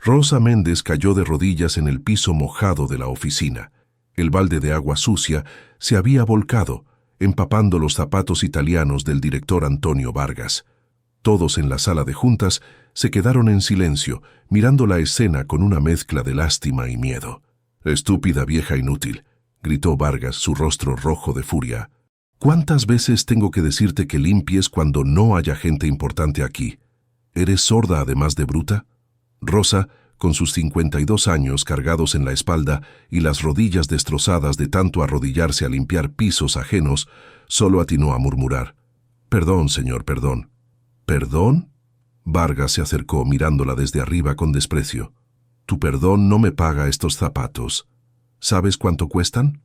Rosa Méndez cayó de rodillas en el piso mojado de la oficina. El balde de agua sucia se había volcado, empapando los zapatos italianos del director Antonio Vargas. Todos en la sala de juntas se quedaron en silencio, mirando la escena con una mezcla de lástima y miedo. «Estúpida vieja inútil», gritó Vargas, su rostro rojo de furia. «¿Cuántas veces tengo que decirte que limpies cuando no haya gente importante aquí? ¿Eres sorda además de bruta?» Rosa, con sus 52 años cargados en la espalda y las rodillas destrozadas de tanto arrodillarse a limpiar pisos ajenos, solo atinó a murmurar: «Perdón, señor, perdón». «¿Perdón?». Vargas se acercó mirándola desde arriba con desprecio. «Tu perdón no me paga estos zapatos. ¿Sabes cuánto cuestan?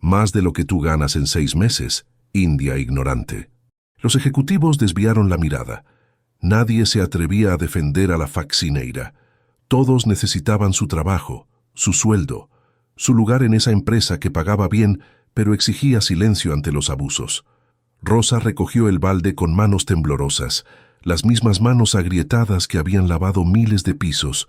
Más de lo que tú ganas en 6 meses, india ignorante». Los ejecutivos desviaron la mirada. Nadie se atrevía a defender a la faccineira. Todos necesitaban su trabajo, su sueldo, su lugar en esa empresa que pagaba bien, pero exigía silencio ante los abusos. Rosa recogió el balde con manos temblorosas, las mismas manos agrietadas que habían lavado miles de pisos,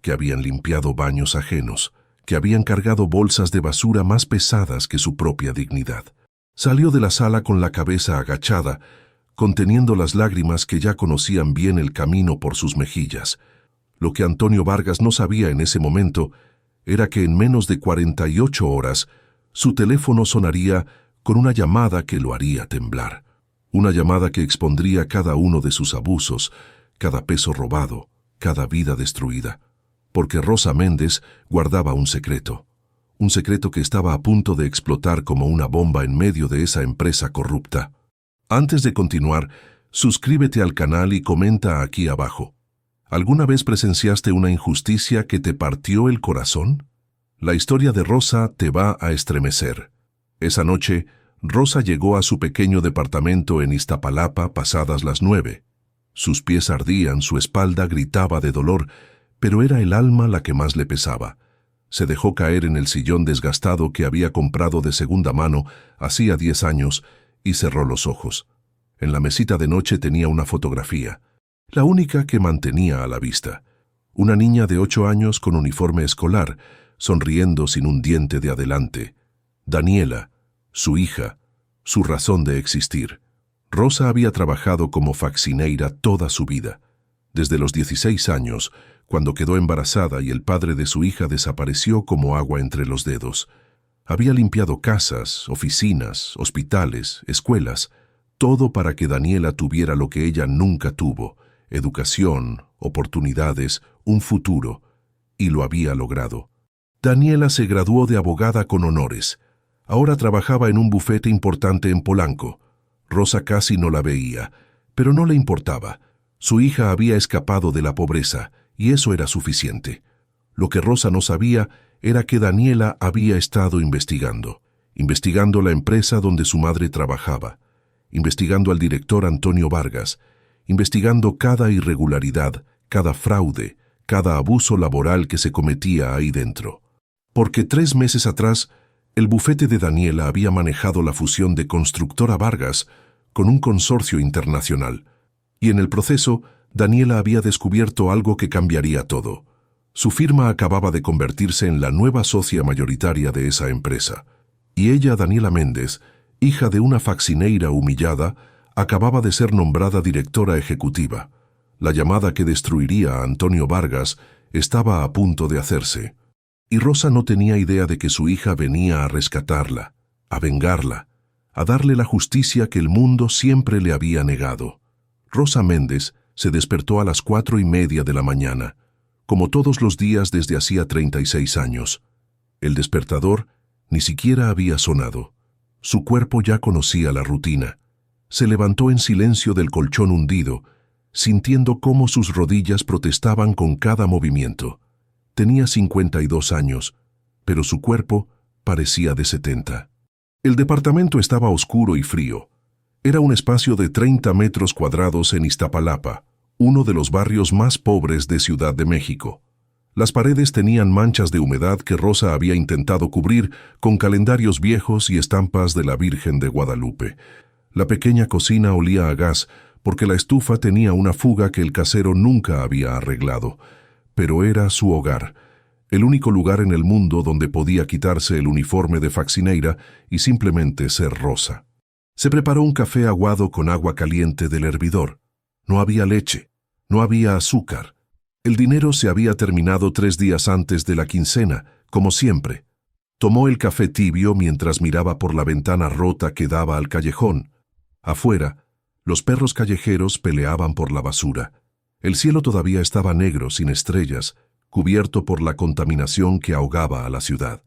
que habían limpiado baños ajenos, que habían cargado bolsas de basura más pesadas que su propia dignidad. Salió de la sala con la cabeza agachada, conteniendo las lágrimas que ya conocían bien el camino por sus mejillas. Lo que Antonio Vargas no sabía en ese momento era que en menos de 48 horas su teléfono sonaría con una llamada que lo haría temblar. Una llamada que expondría cada uno de sus abusos, cada peso robado, cada vida destruida. Porque Rosa Méndez guardaba un secreto que estaba a punto de explotar como una bomba en medio de esa empresa corrupta. Antes de continuar, suscríbete al canal y comenta aquí abajo. ¿Alguna vez presenciaste una injusticia que te partió el corazón? La historia de Rosa te va a estremecer. Esa noche, Rosa llegó a su pequeño departamento en Iztapalapa pasadas las 9. Sus pies ardían, su espalda gritaba de dolor, pero era el alma la que más le pesaba. Se dejó caer en el sillón desgastado que había comprado de segunda mano hacía 10 años y cerró los ojos. En la mesita de noche tenía una fotografía, la única que mantenía a la vista. Una niña de 8 años con uniforme escolar, sonriendo sin un diente de adelante. Daniela, su hija, su razón de existir. Rosa había trabajado como faccineira toda su vida. Desde los 16 años, cuando quedó embarazada y el padre de su hija desapareció como agua entre los dedos. Había limpiado casas, oficinas, hospitales, escuelas, todo para que Daniela tuviera lo que ella nunca tuvo: educación, oportunidades, un futuro, y lo había logrado. Daniela se graduó de abogada con honores. Ahora trabajaba en un bufete importante en Polanco. Rosa casi no la veía, pero no le importaba. Su hija había escapado de la pobreza, y eso era suficiente. Lo que Rosa no sabía era que Daniela había estado investigando la empresa donde su madre trabajaba, investigando al director Antonio Vargas, investigando cada irregularidad, cada fraude, cada abuso laboral que se cometía ahí dentro. Porque 3 meses atrás, el bufete de Daniela había manejado la fusión de Constructora Vargas con un consorcio internacional, y en el proceso, Daniela había descubierto algo que cambiaría todo. Su firma acababa de convertirse en la nueva socia mayoritaria de esa empresa, y ella, Daniela Méndez, hija de una faccineira humillada, acababa de ser nombrada directora ejecutiva. La llamada que destruiría a Antonio Vargas estaba a punto de hacerse, y Rosa no tenía idea de que su hija venía a rescatarla, a vengarla, a darle la justicia que el mundo siempre le había negado. Rosa Méndez se despertó a las 4:30 de la mañana, como todos los días desde hacía 36 años. El despertador ni siquiera había sonado. Su cuerpo ya conocía la rutina. Se levantó en silencio del colchón hundido, sintiendo cómo sus rodillas protestaban con cada movimiento. Tenía 52 años, pero su cuerpo parecía de 70. El departamento estaba oscuro y frío. Era un espacio de 30 metros cuadrados en Iztapalapa, uno de los barrios más pobres de Ciudad de México. Las paredes tenían manchas de humedad que Rosa había intentado cubrir con calendarios viejos y estampas de la Virgen de Guadalupe. La pequeña cocina olía a gas porque la estufa tenía una fuga que el casero nunca había arreglado. pero era su hogar, el único lugar en el mundo donde podía quitarse el uniforme de faxineira y simplemente ser Rosa. Se preparó un café aguado con agua caliente del hervidor. No había leche, no había azúcar. El dinero se había terminado 3 días antes de la quincena, como siempre. Tomó el café tibio mientras miraba por la ventana rota que daba al callejón. Afuera, los perros callejeros peleaban por la basura. El cielo todavía estaba negro, sin estrellas, cubierto por la contaminación que ahogaba a la ciudad.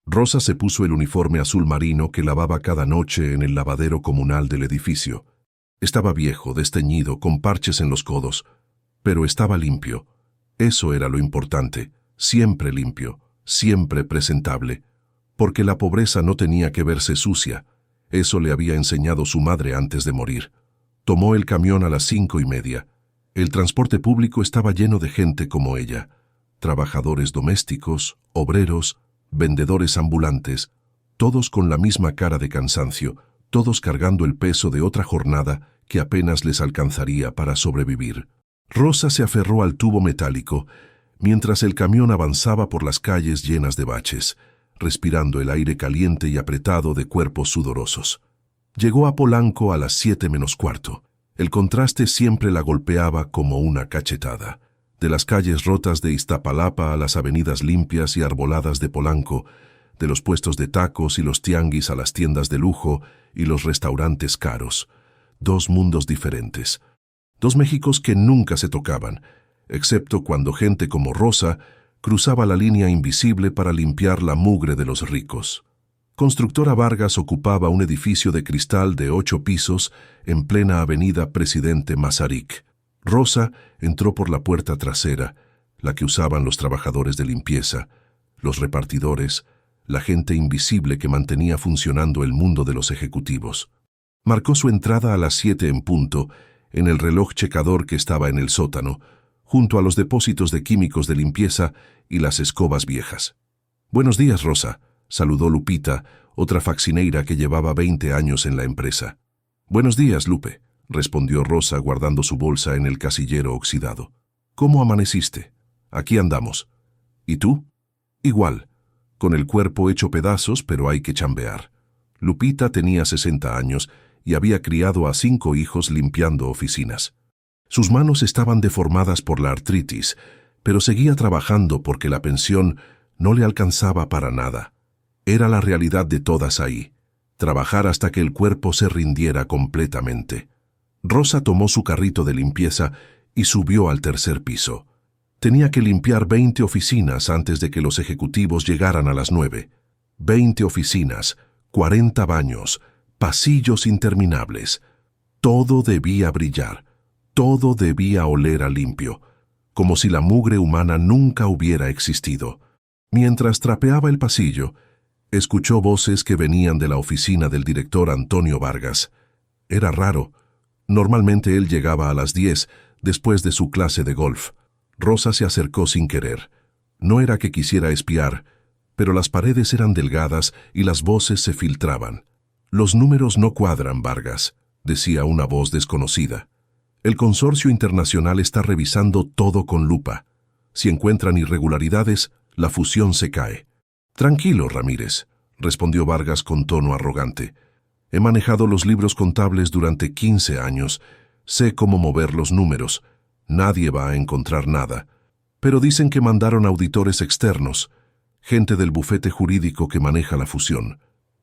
Rosa se puso el uniforme azul marino que lavaba cada noche en el lavadero comunal del edificio. Estaba viejo, desteñido, con parches en los codos, pero estaba limpio. Eso era lo importante, siempre limpio, siempre presentable, porque la pobreza no tenía que verse sucia. Eso le había enseñado su madre antes de morir. Tomó el camión a las 5:30. El transporte público estaba lleno de gente como ella, trabajadores domésticos, obreros, vendedores ambulantes, todos con la misma cara de cansancio, todos cargando el peso de otra jornada que apenas les alcanzaría para sobrevivir. Rosa se aferró al tubo metálico mientras el camión avanzaba por las calles llenas de baches, respirando el aire caliente y apretado de cuerpos sudorosos. Llegó a Polanco a las 7:45. El contraste siempre la golpeaba como una cachetada. De las calles rotas de Iztapalapa a las avenidas limpias y arboladas de Polanco, de los puestos de tacos y los tianguis a las tiendas de lujo y los restaurantes caros. 2 mundos diferentes. 2 Méxicos que nunca se tocaban, excepto cuando gente como Rosa cruzaba la línea invisible para limpiar la mugre de los ricos. Constructora Vargas ocupaba un edificio de cristal de 8 pisos en plena avenida Presidente Mazarik. Rosa entró por la puerta trasera, la que usaban los trabajadores de limpieza, los repartidores, la gente invisible que mantenía funcionando el mundo de los ejecutivos. Marcó su entrada a las 7 en punto, en el reloj checador que estaba en el sótano, junto a los depósitos de químicos de limpieza y las escobas viejas. «Buenos días, Rosa», saludó Lupita, otra faxineira que llevaba 20 años en la empresa. «Buenos días, Lupe», respondió Rosa guardando su bolsa en el casillero oxidado. «¿Cómo amaneciste? Aquí andamos». «¿Y tú?» «Igual, con el cuerpo hecho pedazos, pero hay que chambear». Lupita tenía 60 años y había criado a 5 hijos limpiando oficinas. Sus manos estaban deformadas por la artritis, pero seguía trabajando porque la pensión no le alcanzaba para nada. Era la realidad de todas ahí, trabajar hasta que el cuerpo se rindiera completamente. Rosa tomó su carrito de limpieza y subió al 3er piso. Tenía que limpiar 20 oficinas antes de que los ejecutivos llegaran a las 9. 20 oficinas, 40 baños, pasillos interminables. Todo debía brillar, todo debía oler a limpio, como si la mugre humana nunca hubiera existido. Mientras trapeaba el pasillo, escuchó voces que venían de la oficina del director Antonio Vargas. Era raro. Normalmente él llegaba a las 10, después de su clase de golf. Rosa se acercó sin querer. No era que quisiera espiar, pero las paredes eran delgadas y las voces se filtraban. «Los números no cuadran, Vargas», decía una voz desconocida. «El consorcio internacional está revisando todo con lupa. Si encuentran irregularidades, la fusión se cae». «Tranquilo, Ramírez», respondió Vargas con tono arrogante. «He manejado los libros contables durante 15 años. Sé cómo mover los números. Nadie va a encontrar nada. Pero dicen que mandaron auditores externos, gente del bufete jurídico que maneja la fusión.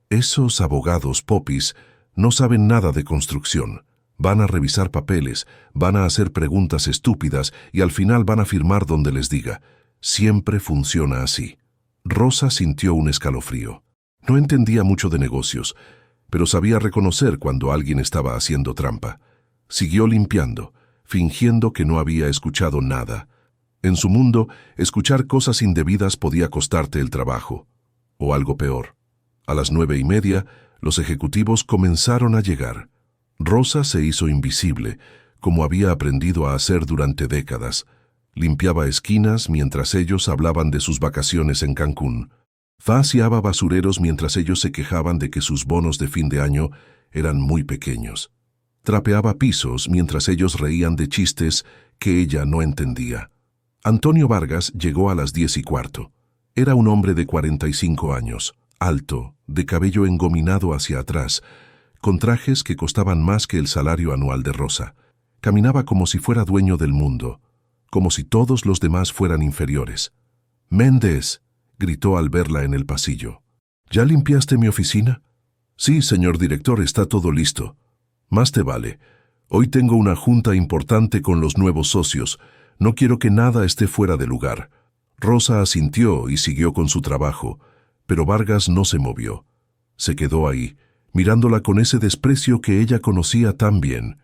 Esos abogados popis no saben nada de construcción. Van a revisar papeles, van a hacer preguntas estúpidas y al final van a firmar donde les diga. Siempre funciona así». Rosa sintió un escalofrío. No entendía mucho de negocios, pero sabía reconocer cuando alguien estaba haciendo trampa. Siguió limpiando, fingiendo que no había escuchado nada. En su mundo, escuchar cosas indebidas podía costarte el trabajo. O algo peor. A las 9:30, los ejecutivos comenzaron a llegar. Rosa se hizo invisible, como había aprendido a hacer durante décadas. Limpiaba esquinas mientras ellos hablaban de sus vacaciones en Cancún. Vaciaba basureros mientras ellos se quejaban de que sus bonos de fin de año eran muy pequeños. Trapeaba pisos mientras ellos reían de chistes que ella no entendía. Antonio Vargas llegó a las 10:15. Era un hombre de 45 años, alto, de cabello engominado hacia atrás, con trajes que costaban más que el salario anual de Rosa. Caminaba como si fuera dueño del mundo, como si todos los demás fueran inferiores. «Méndez», gritó al verla en el pasillo. «¿Ya limpiaste mi oficina?» «Sí, señor director, está todo listo». «Más te vale. Hoy tengo una junta importante con los nuevos socios. No quiero que nada esté fuera de lugar». Rosa asintió y siguió con su trabajo, pero Vargas no se movió. Se quedó ahí, mirándola con ese desprecio que ella conocía tan bien.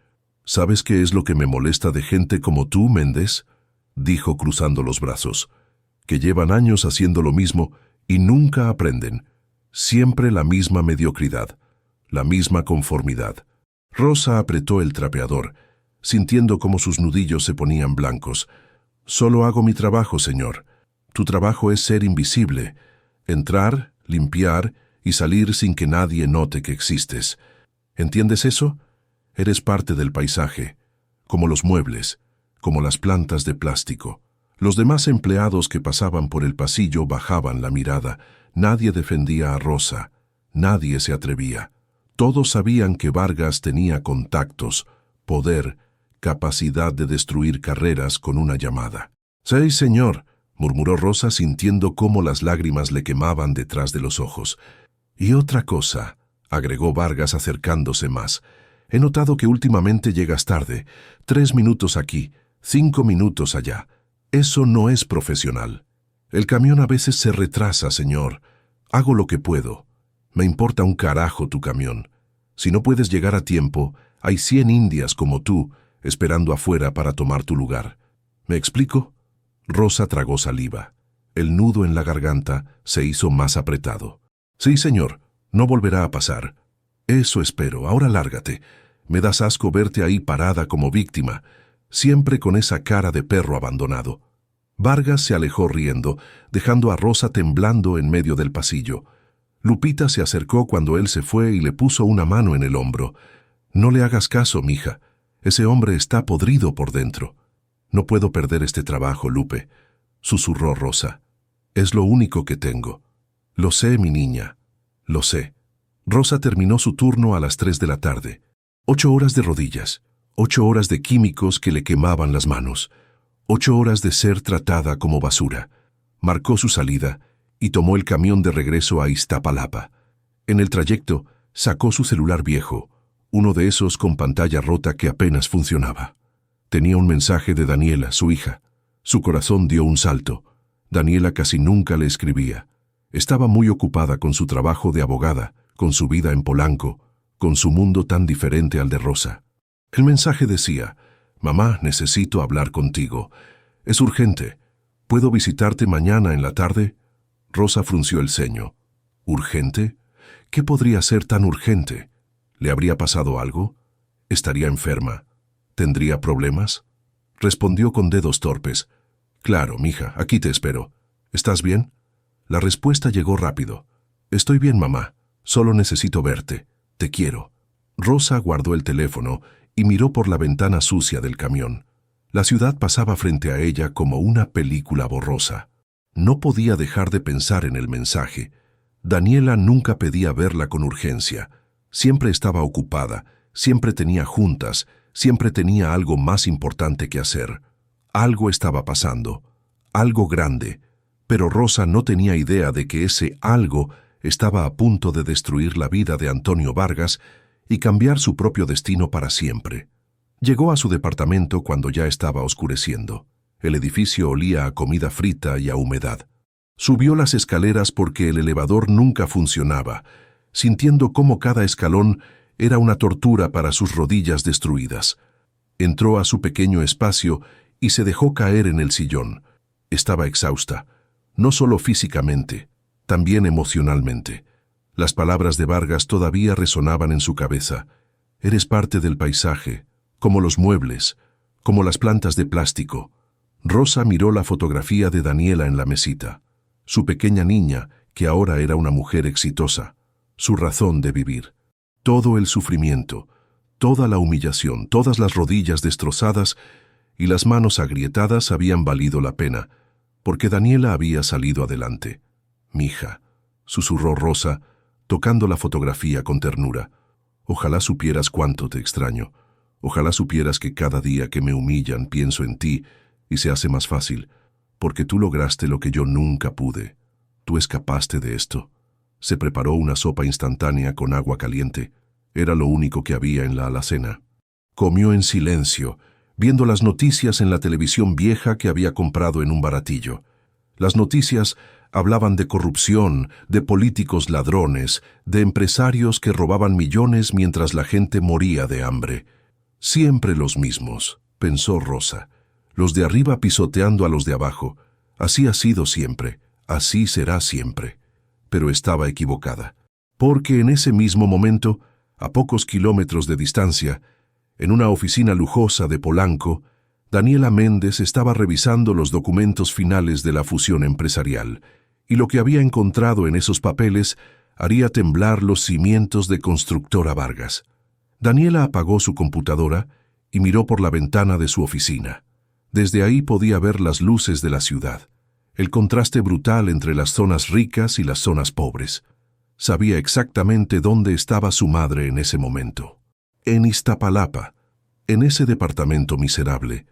«¿Sabes qué es lo que me molesta de gente como tú, Méndez?», dijo cruzando los brazos. «Que llevan años haciendo lo mismo y nunca aprenden. Siempre la misma mediocridad, la misma conformidad». Rosa apretó el trapeador, sintiendo cómo sus nudillos se ponían blancos. «Solo hago mi trabajo, señor. Tu trabajo es ser invisible, entrar, limpiar y salir sin que nadie note que existes. ¿Entiendes eso? Eres parte del paisaje, como los muebles, como las plantas de plástico». Los demás empleados que pasaban por el pasillo bajaban la mirada. Nadie defendía a Rosa, nadie se atrevía. Todos sabían que Vargas tenía contactos, poder, capacidad de destruir carreras con una llamada. «Sí, señor», murmuró Rosa sintiendo cómo las lágrimas le quemaban detrás de los ojos. «Y otra cosa», agregó Vargas acercándose más. «He notado que últimamente llegas tarde. 3 minutos aquí, 5 minutos allá. Eso no es profesional. El camión a veces se retrasa, señor. Hago lo que puedo. Me importa un carajo tu camión. Si no puedes llegar a tiempo, hay 100 indias como tú esperando afuera para tomar tu lugar. ¿Me explico?» Rosa tragó saliva. El nudo en la garganta se hizo más apretado. «Sí, señor. No volverá a pasar». «Eso espero. Ahora lárgate. Me das asco verte ahí parada como víctima, siempre con esa cara de perro abandonado». Vargas se alejó riendo, dejando a Rosa temblando en medio del pasillo. Lupita se acercó cuando él se fue y le puso una mano en el hombro. «No le hagas caso, mija. Ese hombre está podrido por dentro». «No puedo perder este trabajo, Lupe», susurró Rosa. «Es lo único que tengo». «Lo sé, mi niña, lo sé». Rosa terminó su turno a las 3 de la tarde. 8 horas de rodillas, 8 horas de químicos que le quemaban las manos, 8 horas de ser tratada como basura. Marcó su salida y tomó el camión de regreso a Iztapalapa. En el trayecto, sacó su celular viejo, uno de esos con pantalla rota que apenas funcionaba. Tenía un mensaje de Daniela, su hija. Su corazón dio un salto. Daniela casi nunca le escribía. Estaba muy ocupada con su trabajo de abogada, con su vida en Polanco, con su mundo tan diferente al de Rosa. El mensaje decía: «Mamá, necesito hablar contigo. Es urgente. ¿Puedo visitarte mañana en la tarde?» Rosa frunció el ceño. ¿Urgente? ¿Qué podría ser tan urgente? ¿Le habría pasado algo? ¿Estaría enferma? ¿Tendría problemas? Respondió con dedos torpes. «Claro, mija, aquí te espero. ¿Estás bien?» La respuesta llegó rápido. «Estoy bien, mamá. Solo necesito verte. Te quiero». Rosa guardó el teléfono y miró por la ventana sucia del camión. La ciudad pasaba frente a ella como una película borrosa. No podía dejar de pensar en el mensaje. Daniela nunca pedía verla con urgencia. Siempre estaba ocupada, siempre tenía juntas, siempre tenía algo más importante que hacer. Algo estaba pasando, algo grande, pero Rosa no tenía idea de que ese algo estaba a punto de destruir la vida de Antonio Vargas y cambiar su propio destino para siempre. Llegó a su departamento cuando ya estaba oscureciendo. El edificio olía a comida frita y a humedad. Subió las escaleras porque el elevador nunca funcionaba, sintiendo cómo cada escalón era una tortura para sus rodillas destruidas. Entró a su pequeño espacio y se dejó caer en el sillón. Estaba exhausta, no solo físicamente, también emocionalmente. Las palabras de Vargas todavía resonaban en su cabeza. «Eres parte del paisaje, como los muebles, como las plantas de plástico». Rosa miró la fotografía de Daniela en la mesita. Su pequeña niña, que ahora era una mujer exitosa. Su razón de vivir. Todo el sufrimiento, toda la humillación, todas las rodillas destrozadas y las manos agrietadas habían valido la pena, porque Daniela había salido adelante. «Mija», susurró Rosa, tocando la fotografía con ternura. «Ojalá supieras cuánto te extraño. Ojalá supieras que cada día que me humillan pienso en ti y se hace más fácil, porque tú lograste lo que yo nunca pude. Tú escapaste de esto». Se preparó una sopa instantánea con agua caliente. Era lo único que había en la alacena. Comió en silencio, viendo las noticias en la televisión vieja que había comprado en un baratillo. Las noticias hablaban de corrupción, de políticos ladrones, de empresarios que robaban millones mientras la gente moría de hambre. Siempre los mismos, pensó Rosa. Los de arriba pisoteando a los de abajo. Así ha sido siempre, así será siempre. Pero estaba equivocada, porque en ese mismo momento, a pocos kilómetros de distancia, en una oficina lujosa de Polanco, Daniela Méndez estaba revisando los documentos finales de la fusión empresarial, y lo que había encontrado en esos papeles haría temblar los cimientos de Constructora Vargas. Daniela apagó su computadora y miró por la ventana de su oficina. Desde ahí podía ver las luces de la ciudad, el contraste brutal entre las zonas ricas y las zonas pobres. Sabía exactamente dónde estaba su madre en ese momento. En Iztapalapa, en ese departamento miserable,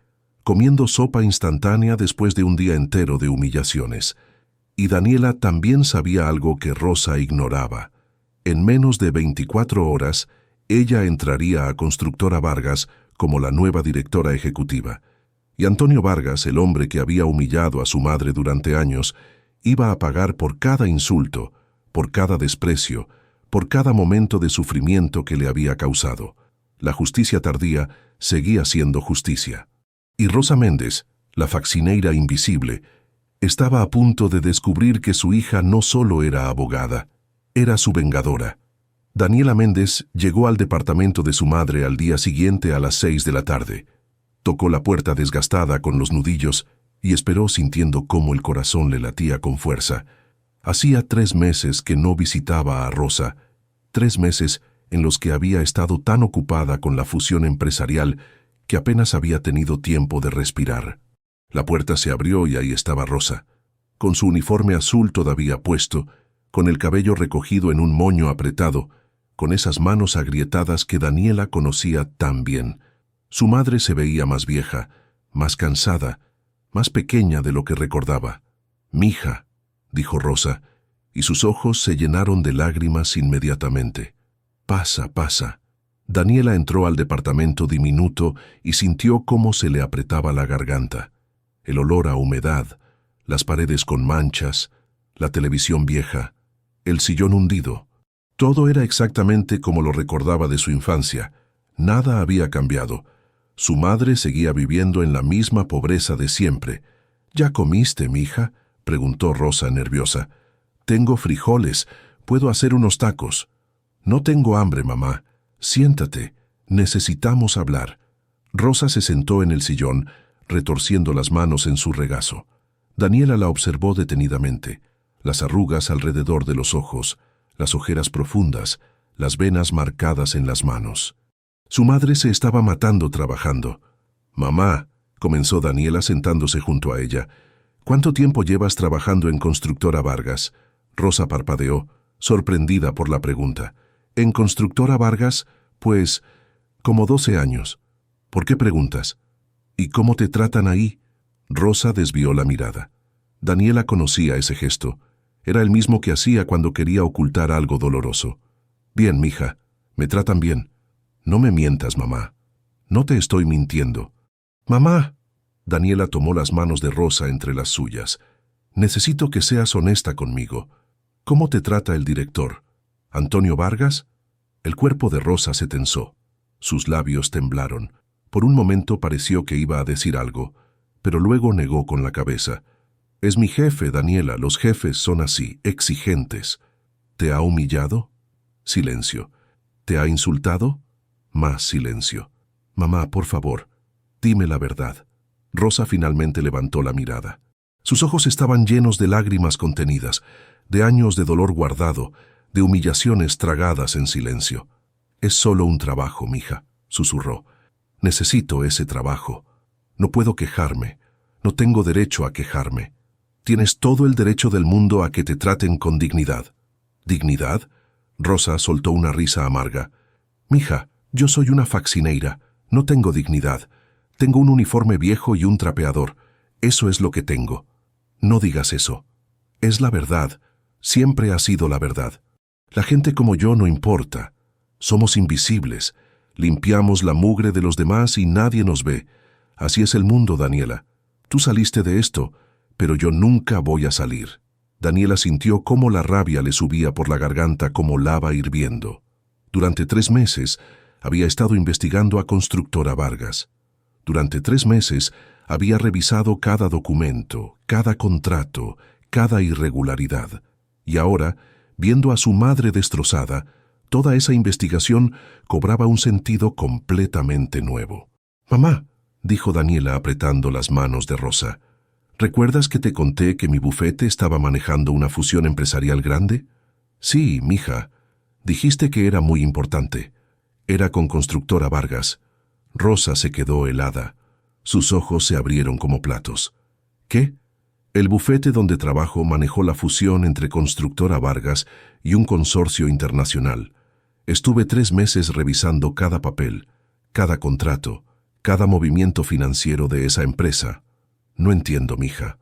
comiendo sopa instantánea después de un día entero de humillaciones. Y Daniela también sabía algo que Rosa ignoraba. En menos de 24 horas, ella entraría a Constructora Vargas como la nueva directora ejecutiva. Y Antonio Vargas, el hombre que había humillado a su madre durante años, iba a pagar por cada insulto, por cada desprecio, por cada momento de sufrimiento que le había causado. La justicia tardía seguía siendo justicia. Y Rosa Méndez, la faccineira invisible, estaba a punto de descubrir que su hija no solo era abogada, era su vengadora. Daniela Méndez llegó al departamento de su madre al día siguiente a las 6 de la tarde. Tocó la puerta desgastada con los nudillos y esperó sintiendo cómo el corazón le latía con fuerza. Hacía 3 meses que no visitaba a Rosa, 3 meses en los que había estado tan ocupada con la fusión empresarial que apenas había tenido tiempo de respirar. La puerta se abrió y ahí estaba Rosa, con su uniforme azul todavía puesto, con el cabello recogido en un moño apretado, con esas manos agrietadas que Daniela conocía tan bien. Su madre se veía más vieja, más cansada, más pequeña de lo que recordaba. «Mija», dijo Rosa, y sus ojos se llenaron de lágrimas inmediatamente. «Pasa, pasa». Daniela entró al departamento diminuto y sintió cómo se le apretaba la garganta. El olor a humedad, las paredes con manchas, la televisión vieja, el sillón hundido. Todo era exactamente como lo recordaba de su infancia. Nada había cambiado. Su madre seguía viviendo en la misma pobreza de siempre. «¿Ya comiste, mija?», preguntó Rosa nerviosa. «Tengo frijoles. Puedo hacer unos tacos». «No tengo hambre, mamá. Siéntate. Necesitamos hablar». Rosa se sentó en el sillón, retorciendo las manos en su regazo. Daniela la observó detenidamente. Las arrugas alrededor de los ojos, las ojeras profundas, las venas marcadas en las manos. Su madre se estaba matando trabajando. «Mamá», comenzó Daniela sentándose junto a ella, «¿cuánto tiempo llevas trabajando en Constructora Vargas?». Rosa parpadeó, sorprendida por la pregunta. «¿En Constructora Vargas? Pues, como 12 años». «¿Por qué preguntas? ¿Y cómo te tratan ahí?». Rosa desvió la mirada. Daniela conocía ese gesto. Era el mismo que hacía cuando quería ocultar algo doloroso. «Bien, mija, me tratan bien». «No me mientas, mamá». «No te estoy mintiendo». «Mamá». Daniela tomó las manos de Rosa entre las suyas. «Necesito que seas honesta conmigo. ¿Cómo te trata el director? ¿Antonio Vargas?». El cuerpo de Rosa se tensó. Sus labios temblaron. Por un momento pareció que iba a decir algo, pero luego negó con la cabeza. «Es mi jefe, Daniela. Los jefes son así, exigentes». «¿Te ha humillado?». Silencio. «¿Te ha insultado?». Más silencio. «Mamá, por favor, dime la verdad». Rosa finalmente levantó la mirada. Sus ojos estaban llenos de lágrimas contenidas, de años de dolor guardado, de humillaciones tragadas en silencio. «Es solo un trabajo, mija», susurró. «Necesito ese trabajo». No puedo quejarme. No tengo derecho a quejarme. Tienes todo el derecho del mundo a que te traten con dignidad. ¿Dignidad? Rosa soltó una risa amarga. Mija, yo soy una faccineira. No tengo dignidad. Tengo un uniforme viejo y un trapeador. Eso es lo que tengo. No digas eso. Es la verdad. Siempre ha sido la verdad. La gente como yo no importa. Somos invisibles. Limpiamos la mugre de los demás y nadie nos ve. Así es el mundo, Daniela. Tú saliste de esto, pero yo nunca voy a salir. Daniela sintió cómo la rabia le subía por la garganta como lava hirviendo. Durante 3 meses había estado investigando a Constructora Vargas. Durante 3 meses había revisado cada documento, cada contrato, cada irregularidad. Y ahora, viendo a su madre destrozada, toda esa investigación cobraba un sentido completamente nuevo. «Mamá», dijo Daniela apretando las manos de Rosa, ¿recuerdas que te conté que mi bufete estaba manejando una fusión empresarial grande? Sí, mija. Dijiste que era muy importante. Era con Constructora Vargas. Rosa se quedó helada. Sus ojos se abrieron como platos. ¿Qué? El bufete donde trabajo manejó la fusión entre Constructora Vargas y un consorcio internacional. Estuve 3 meses revisando cada papel, cada contrato, cada movimiento financiero de esa empresa. No entiendo, mija.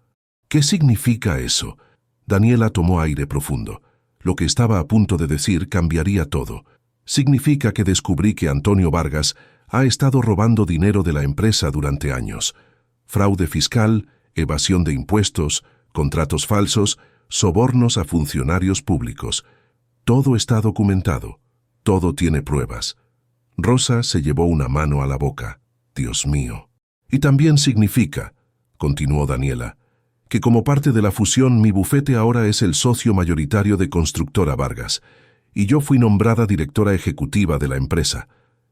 ¿Qué significa eso? Daniela tomó aire profundo. Lo que estaba a punto de decir cambiaría todo. Significa que descubrí que Antonio Vargas ha estado robando dinero de la empresa durante años. Fraude fiscal, evasión de impuestos, contratos falsos, sobornos a funcionarios públicos. Todo está documentado. Todo tiene pruebas. Rosa se llevó una mano a la boca. Dios mío. Y también significa, continuó Daniela, que como parte de la fusión mi bufete ahora es el socio mayoritario de Constructora Vargas, y yo fui nombrada directora ejecutiva de la empresa.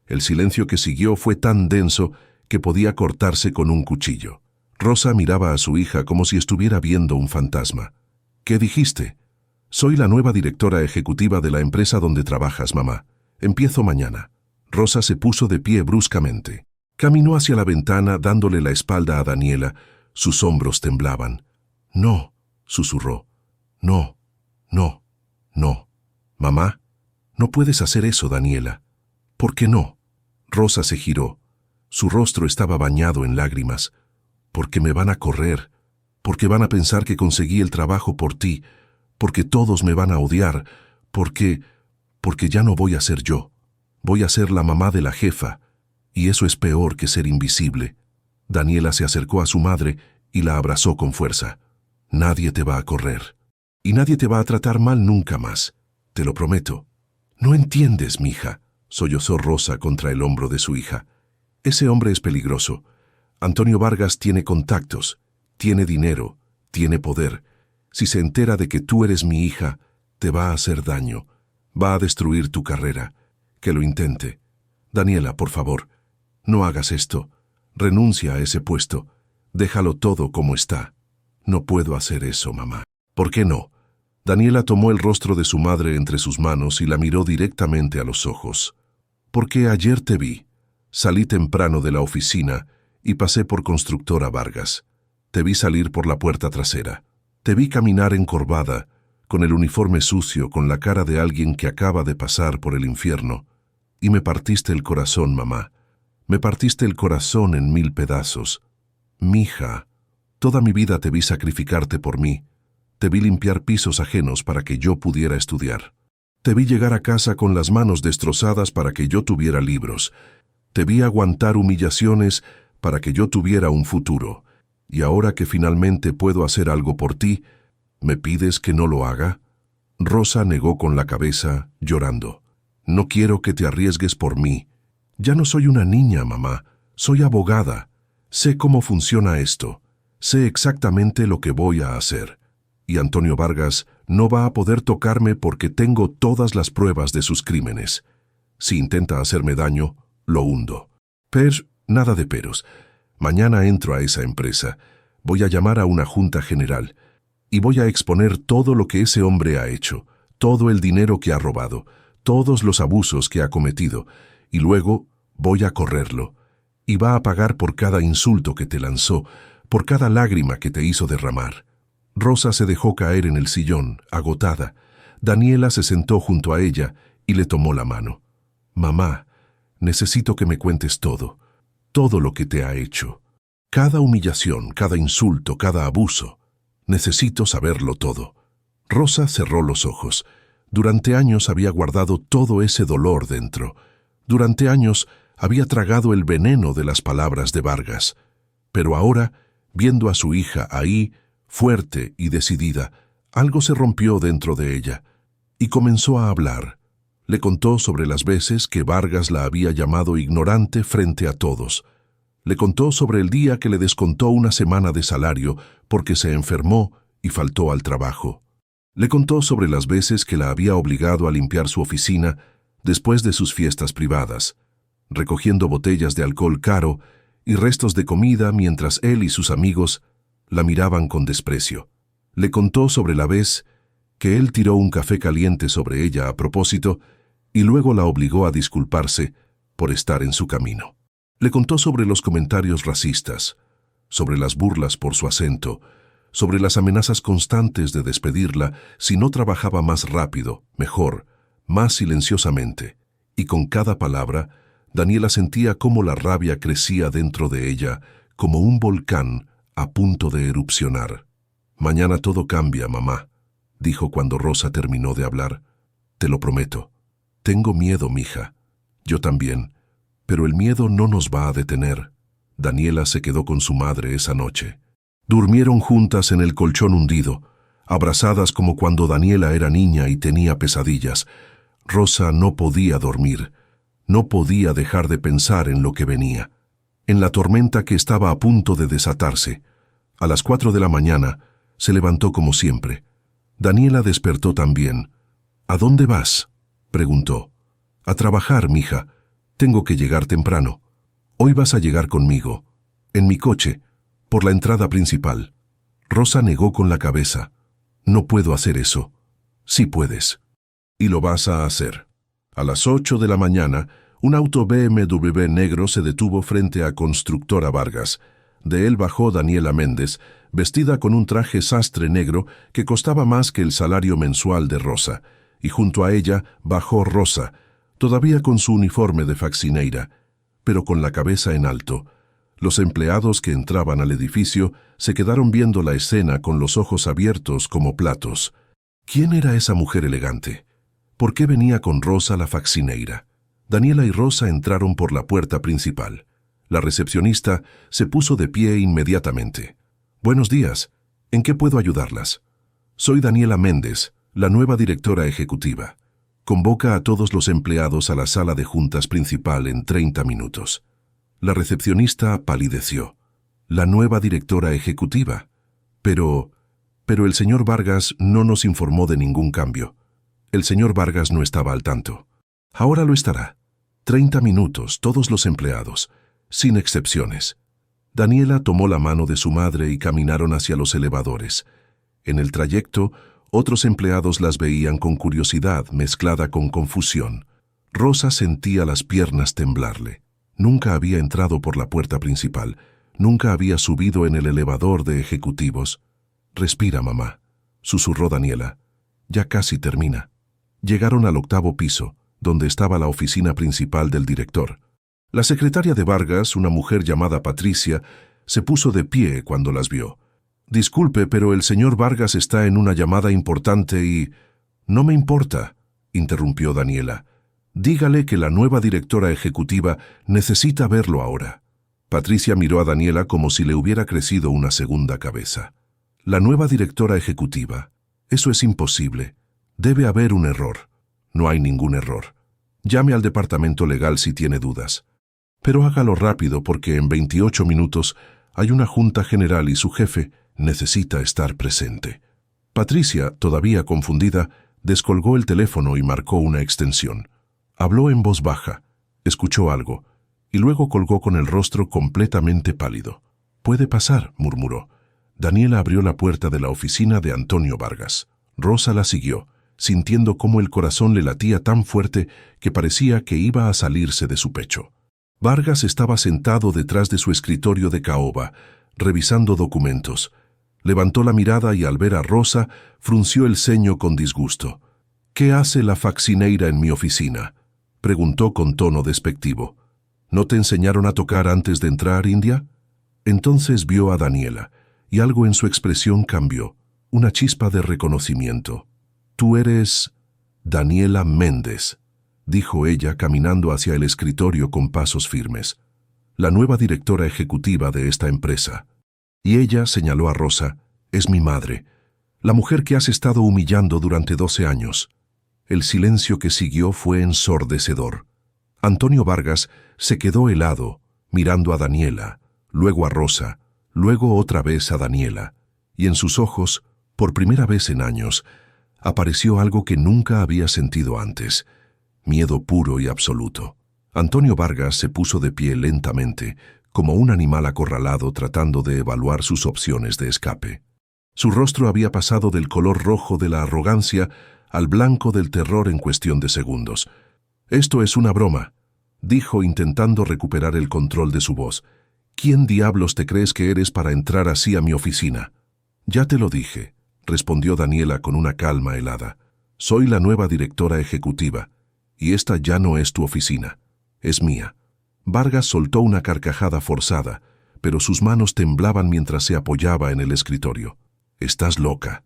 El silencio que siguió fue tan denso que podía cortarse con un cuchillo. Rosa miraba a su hija como si estuviera viendo un fantasma. ¿Qué dijiste? Soy la nueva directora ejecutiva de la empresa donde trabajas, mamá. Empiezo mañana. Rosa se puso de pie bruscamente. Caminó hacia la ventana dándole la espalda a Daniela. Sus hombros temblaban. «No», susurró. «No, no, no. Mamá, no puedes hacer eso, Daniela». «¿Por qué no?» Rosa se giró. Su rostro estaba bañado en lágrimas. «Porque me van a correr. Porque van a pensar que conseguí el trabajo por ti. Porque todos me van a odiar. Porque ya no voy a ser yo. Voy a ser la mamá de la jefa. Y eso es peor que ser invisible». Daniela se acercó a su madre y la abrazó con fuerza. «Nadie te va a correr. Y nadie te va a tratar mal nunca más. Te lo prometo». «No entiendes, mija», sollozó Rosa contra el hombro de su hija. «Ese hombre es peligroso. Antonio Vargas tiene contactos, tiene dinero, tiene poder. Si se entera de que tú eres mi hija, te va a hacer daño. Va a destruir tu carrera. Que lo intente. Daniela, por favor, no hagas esto. Renuncia a ese puesto. Déjalo todo como está». «No puedo hacer eso, mamá». «¿Por qué no?» Daniela tomó el rostro de su madre entre sus manos y la miró directamente a los ojos. «Porque ayer te vi. Salí temprano de la oficina y pasé por Constructora Vargas. Te vi salir por la puerta trasera. Te vi caminar encorvada, con el uniforme sucio, con la cara de alguien que acaba de pasar por el infierno. Y me partiste el corazón, mamá. Me partiste el corazón en 1000 pedazos. Mija, toda mi vida te vi sacrificarte por mí. Te vi limpiar pisos ajenos para que yo pudiera estudiar. Te vi llegar a casa con las manos destrozadas para que yo tuviera libros. Te vi aguantar humillaciones para que yo tuviera un futuro. Y ahora que finalmente puedo hacer algo por ti, ¿me pides que no lo haga?» Rosa negó con la cabeza, llorando. «No quiero que te arriesgues por mí. Ya no soy una niña, mamá. Soy abogada. Sé cómo funciona esto. Sé exactamente lo que voy a hacer. Y Antonio Vargas no va a poder tocarme porque tengo todas las pruebas de sus crímenes. Si intenta hacerme daño, lo hundo». Nada de peros. Mañana entro a esa empresa. Voy a llamar a una junta general. Y voy a exponer todo lo que ese hombre ha hecho, todo el dinero que ha robado, todos los abusos que ha cometido. Y luego voy a correrlo. Y va a pagar por cada insulto que te lanzó, por cada lágrima que te hizo derramar. Rosa se dejó caer en el sillón, agotada. Daniela se sentó junto a ella y le tomó la mano. Mamá, necesito que me cuentes todo, todo lo que te ha hecho. Cada humillación, cada insulto, cada abuso. Necesito saberlo todo. Rosa cerró los ojos. Durante años había guardado todo ese dolor dentro. Durante años había tragado el veneno de las palabras de Vargas. Pero ahora, viendo a su hija ahí, fuerte y decidida, algo se rompió dentro de ella, y comenzó a hablar. Le contó sobre las veces que Vargas la había llamado ignorante frente a todos. Le contó sobre el día que le descontó una semana de salario porque se enfermó y faltó al trabajo. Le contó sobre las veces que la había obligado a limpiar su oficina después de sus fiestas privadas, recogiendo botellas de alcohol caro y restos de comida mientras él y sus amigos la miraban con desprecio. Le contó sobre la vez que él tiró un café caliente sobre ella a propósito y luego la obligó a disculparse por estar en su camino. Le contó sobre los comentarios racistas, sobre las burlas por su acento, sobre las amenazas constantes de despedirla si no trabajaba más rápido, mejor, más silenciosamente, y con cada palabra, Daniela sentía cómo la rabia crecía dentro de ella, como un volcán a punto de erupcionar. «Mañana todo cambia, mamá», dijo cuando Rosa terminó de hablar. «Te lo prometo. Tengo miedo, mija. Yo también. Pero el miedo no nos va a detener». Daniela se quedó con su madre esa noche. Durmieron juntas en el colchón hundido, abrazadas como cuando Daniela era niña y tenía pesadillas. Rosa no podía dormir. No podía dejar de pensar en lo que venía, en la tormenta que estaba a punto de desatarse. A las 4 de la mañana se levantó como siempre. Daniela despertó también. «¿A dónde vas?», preguntó. «A trabajar, mija. Tengo que llegar temprano. Hoy vas a llegar conmigo, en mi coche, por la entrada principal». Rosa negó con la cabeza. «No puedo hacer eso». «Sí puedes. Y lo vas a hacer». A las 8 de la mañana, un auto BMW negro se detuvo frente a Constructora Vargas. De él bajó Daniela Méndez, vestida con un traje sastre negro que costaba más que el salario mensual de Rosa, y junto a ella bajó Rosa, todavía con su uniforme de faxineira, pero con la cabeza en alto. Los empleados que entraban al edificio se quedaron viendo la escena con los ojos abiertos como platos. ¿Quién era esa mujer elegante? ¿Por qué venía con Rosa la faxineira? Daniela y Rosa entraron por la puerta principal. La recepcionista se puso de pie inmediatamente. «Buenos días. ¿En qué puedo ayudarlas?» «Soy Daniela Méndez, la nueva directora ejecutiva. Convoca a todos los empleados a la sala de juntas principal en 30 minutos». La recepcionista palideció. «¿La nueva directora ejecutiva? Pero el señor Vargas no nos informó de ningún cambio». El señor Vargas no estaba al tanto. Ahora lo estará. 30 minutos, todos los empleados, sin excepciones. Daniela tomó la mano de su madre y caminaron hacia los elevadores. En el trayecto, otros empleados las veían con curiosidad mezclada con confusión. Rosa sentía las piernas temblarle. Nunca había entrado por la puerta principal. Nunca había subido en el elevador de ejecutivos. «Respira, mamá», susurró Daniela. «Ya casi termina». Llegaron al 8º piso, donde estaba la oficina principal del director. La secretaria de Vargas, una mujer llamada Patricia, se puso de pie cuando las vio. «Disculpe, pero el señor Vargas está en una llamada importante y...» «No me importa», interrumpió Daniela. «Dígale que la nueva directora ejecutiva necesita verlo ahora». Patricia miró a Daniela como si le hubiera crecido una segunda cabeza. «La nueva directora ejecutiva. Eso es imposible. Debe haber un error». «No hay ningún error. Llame al departamento legal si tiene dudas. Pero hágalo rápido porque en 28 minutos hay una junta general y su jefe necesita estar presente». Patricia, todavía confundida, descolgó el teléfono y marcó una extensión. Habló en voz baja, escuchó algo, y luego colgó con el rostro completamente pálido. «Puede pasar», murmuró. Daniela abrió la puerta de la oficina de Antonio Vargas. Rosa la siguió, sintiendo cómo el corazón le latía tan fuerte que parecía que iba a salirse de su pecho. Vargas estaba sentado detrás de su escritorio de caoba, revisando documentos. Levantó la mirada y al ver a Rosa, frunció el ceño con disgusto. «¿Qué hace la faccineira en mi oficina?», preguntó con tono despectivo. «¿No te enseñaron a tocar antes de entrar, India?». Entonces vio a Daniela, y algo en su expresión cambió, una chispa de reconocimiento. «Tú eres Daniela Méndez», dijo ella caminando hacia el escritorio con pasos firmes. «La nueva directora ejecutiva de esta empresa». Y ella señaló a Rosa: «Es mi madre, la mujer que has estado humillando durante 12 años». El silencio que siguió fue ensordecedor. Antonio Vargas se quedó helado, mirando a Daniela, luego a Rosa, luego otra vez a Daniela, y en sus ojos, por primera vez en años, apareció algo que nunca había sentido antes: miedo puro y absoluto. Antonio Vargas se puso de pie lentamente, como un animal acorralado tratando de evaluar sus opciones de escape. Su rostro había pasado del color rojo de la arrogancia al blanco del terror en cuestión de segundos. «Esto es una broma», dijo intentando recuperar el control de su voz. «¿Quién diablos te crees que eres para entrar así a mi oficina?». «Ya te lo dije», respondió Daniela con una calma helada. «Soy la nueva directora ejecutiva, y esta ya no es tu oficina, es mía». Vargas soltó una carcajada forzada, pero sus manos temblaban mientras se apoyaba en el escritorio. «Estás loca.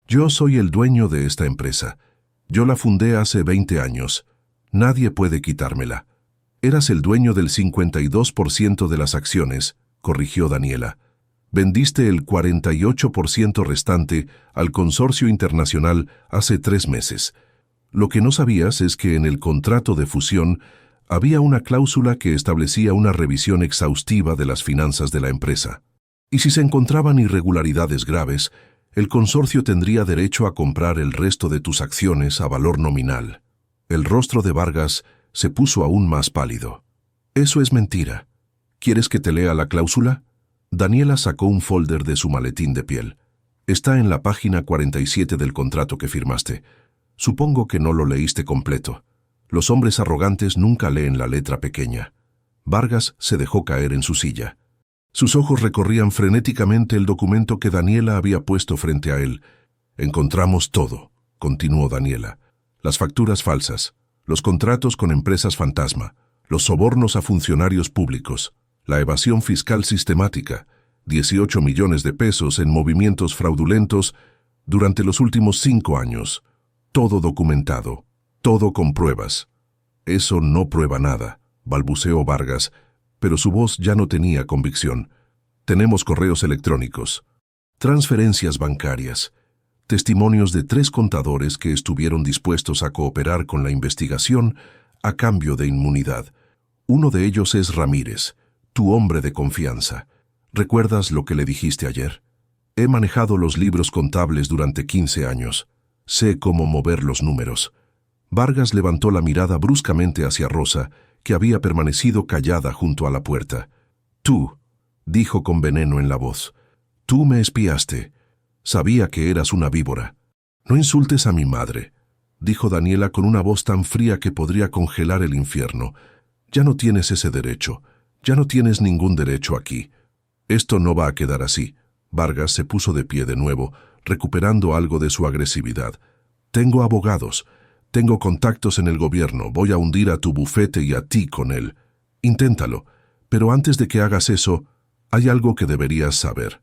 Yo soy el dueño de esta empresa. Yo la fundé hace 20 años. Nadie puede quitármela». «Eras el dueño del 52% de las acciones», corrigió Daniela. «Vendiste el 48% restante al consorcio internacional hace 3 meses. Lo que no sabías es que en el contrato de fusión había una cláusula que establecía una revisión exhaustiva de las finanzas de la empresa. Y si se encontraban irregularidades graves, el consorcio tendría derecho a comprar el resto de tus acciones a valor nominal». El rostro de Vargas se puso aún más pálido. «Eso es mentira. ¿Quieres que te lea la cláusula?». Daniela sacó un folder de su maletín de piel. «Está en la página 47 del contrato que firmaste. Supongo que no lo leíste completo. Los hombres arrogantes nunca leen la letra pequeña». Vargas se dejó caer en su silla. Sus ojos recorrían frenéticamente el documento que Daniela había puesto frente a él. «Encontramos todo», continuó Daniela. «Las facturas falsas, los contratos con empresas fantasma, los sobornos a funcionarios públicos, la evasión fiscal sistemática, 18 millones de pesos en movimientos fraudulentos durante los últimos 5 años. Todo documentado, todo con pruebas». «Eso no prueba nada», balbuceó Vargas, pero su voz ya no tenía convicción. «Tenemos correos electrónicos, transferencias bancarias, testimonios de 3 contadores que estuvieron dispuestos a cooperar con la investigación a cambio de inmunidad. Uno de ellos es Ramírez, tu hombre de confianza. ¿Recuerdas lo que le dijiste ayer? He manejado los libros contables durante 15 años. Sé cómo mover los números». Vargas levantó la mirada bruscamente hacia Rosa, que había permanecido callada junto a la puerta. «Tú», dijo con veneno en la voz, «tú me espiaste. Sabía que eras una víbora». «No insultes a mi madre», dijo Daniela con una voz tan fría que podría congelar el infierno. «Ya no tienes ese derecho. Ya no tienes ningún derecho aquí. Esto no va a quedar así». Vargas se puso de pie de nuevo, recuperando algo de su agresividad. «Tengo abogados. Tengo contactos en el gobierno. Voy a hundir a tu bufete y a ti con él. Inténtalo. Pero antes de que hagas eso, hay algo que deberías saber».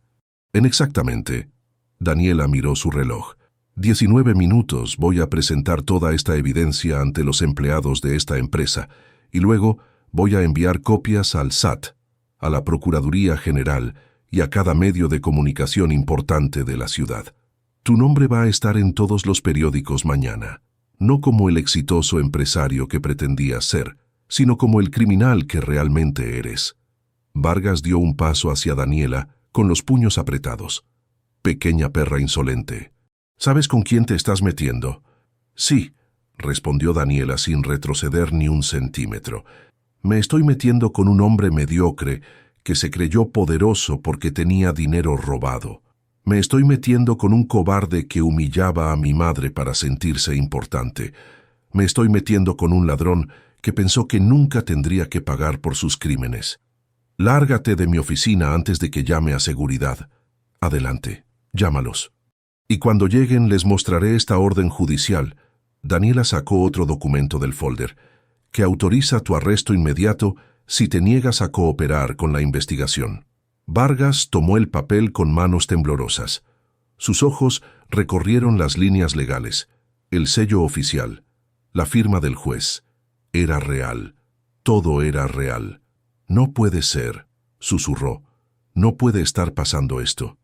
«En exactamente». Daniela miró su reloj. 19 minutos voy a presentar toda esta evidencia ante los empleados de esta empresa y luego voy a enviar copias al SAT, a la Procuraduría General y a cada medio de comunicación importante de la ciudad. Tu nombre va a estar en todos los periódicos mañana, no como el exitoso empresario que pretendías ser, sino como el criminal que realmente eres». Vargas dio un paso hacia Daniela con los puños apretados. «Pequeña perra insolente. ¿Sabes con quién te estás metiendo?». «Sí», respondió Daniela sin retroceder ni un centímetro. «Me estoy metiendo con un hombre mediocre que se creyó poderoso porque tenía dinero robado. Me estoy metiendo con un cobarde que humillaba a mi madre para sentirse importante. Me estoy metiendo con un ladrón que pensó que nunca tendría que pagar por sus crímenes. Lárgate de mi oficina antes de que llame a seguridad. Adelante, llámalos. Y cuando lleguen les mostraré esta orden judicial. Daniela sacó otro documento del folder, que autoriza tu arresto inmediato si te niegas a cooperar con la investigación. Vargas tomó el papel con manos temblorosas. Sus ojos recorrieron las líneas legales, el sello oficial, la firma del juez. Era real. Todo era real. No puede ser, susurró. No puede estar pasando esto.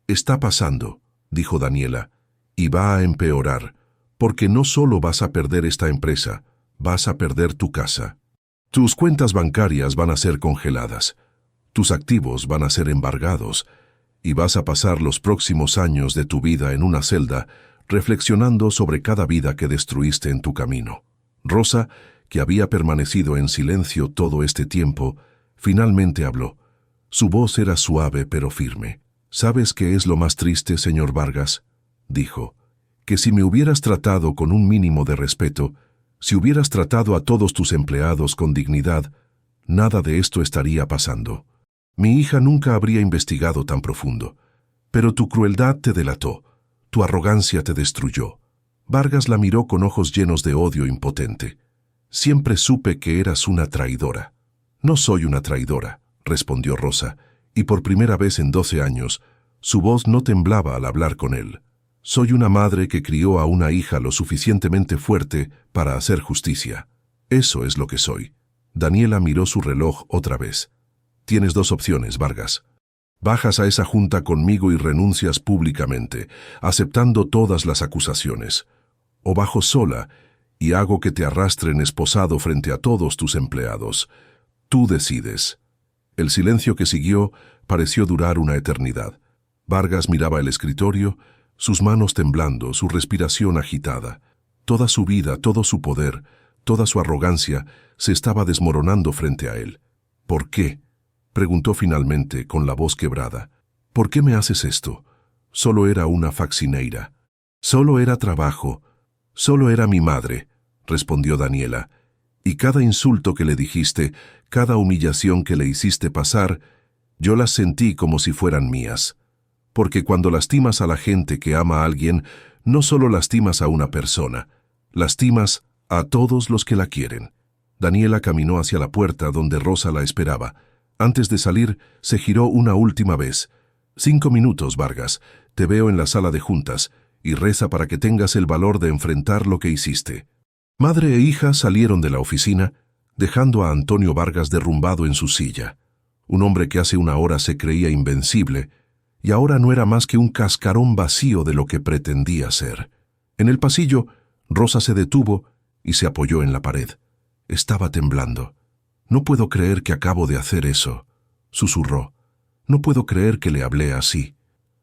Está pasando, dijo Daniela, y va a empeorar, porque no solo vas a perder esta empresa, vas a perder tu casa. Tus cuentas bancarias van a ser congeladas, tus activos van a ser embargados, y vas a pasar los próximos años de tu vida en una celda reflexionando sobre cada vida que destruiste en tu camino. Rosa, que había permanecido en silencio todo este tiempo, finalmente habló. Su voz era suave pero firme. ¿Sabes qué es lo más triste, señor Vargas?, dijo. Que si me hubieras tratado con un mínimo de respeto, si hubieras tratado a todos tus empleados con dignidad, nada de esto estaría pasando. Mi hija nunca habría investigado tan profundo. Pero tu crueldad te delató, tu arrogancia te destruyó. Vargas la miró con ojos llenos de odio impotente. Siempre supe que eras una traidora. No soy una traidora, respondió Rosa, y por primera vez en 12 años, su voz no temblaba al hablar con él. Soy una madre que crió a una hija lo suficientemente fuerte para hacer justicia. Eso es lo que soy. Daniela miró su reloj otra vez. Tienes dos opciones, Vargas. Bajas a esa junta conmigo y renuncias públicamente, aceptando todas las acusaciones. O bajo sola y hago que te arrastren esposado frente a todos tus empleados. Tú decides. El silencio que siguió pareció durar una eternidad. Vargas miraba el escritorio, sus manos temblando, su respiración agitada. Toda su vida, todo su poder, toda su arrogancia se estaba desmoronando frente a él. ¿Por qué?, preguntó finalmente con la voz quebrada. ¿Por qué me haces esto? Solo era una faccineira. Solo era trabajo. Solo era mi madre, respondió Daniela. Y cada insulto que le dijiste, cada humillación que le hiciste pasar, yo las sentí como si fueran mías. Porque cuando lastimas a la gente que ama a alguien, no solo lastimas a una persona, lastimas a todos los que la quieren. Daniela caminó hacia la puerta donde Rosa la esperaba. Antes de salir, se giró una última vez. 5 minutos, Vargas. Te veo en la sala de juntas, y reza para que tengas el valor de enfrentar lo que hiciste. Madre e hija salieron de la oficina, dejando a Antonio Vargas derrumbado en su silla. Un hombre que hace una hora se creía invencible, y ahora no era más que un cascarón vacío de lo que pretendía ser. En el pasillo, Rosa se detuvo y se apoyó en la pared. Estaba temblando. «No puedo creer que acabo de hacer eso», susurró. «No puedo creer que le hablé así».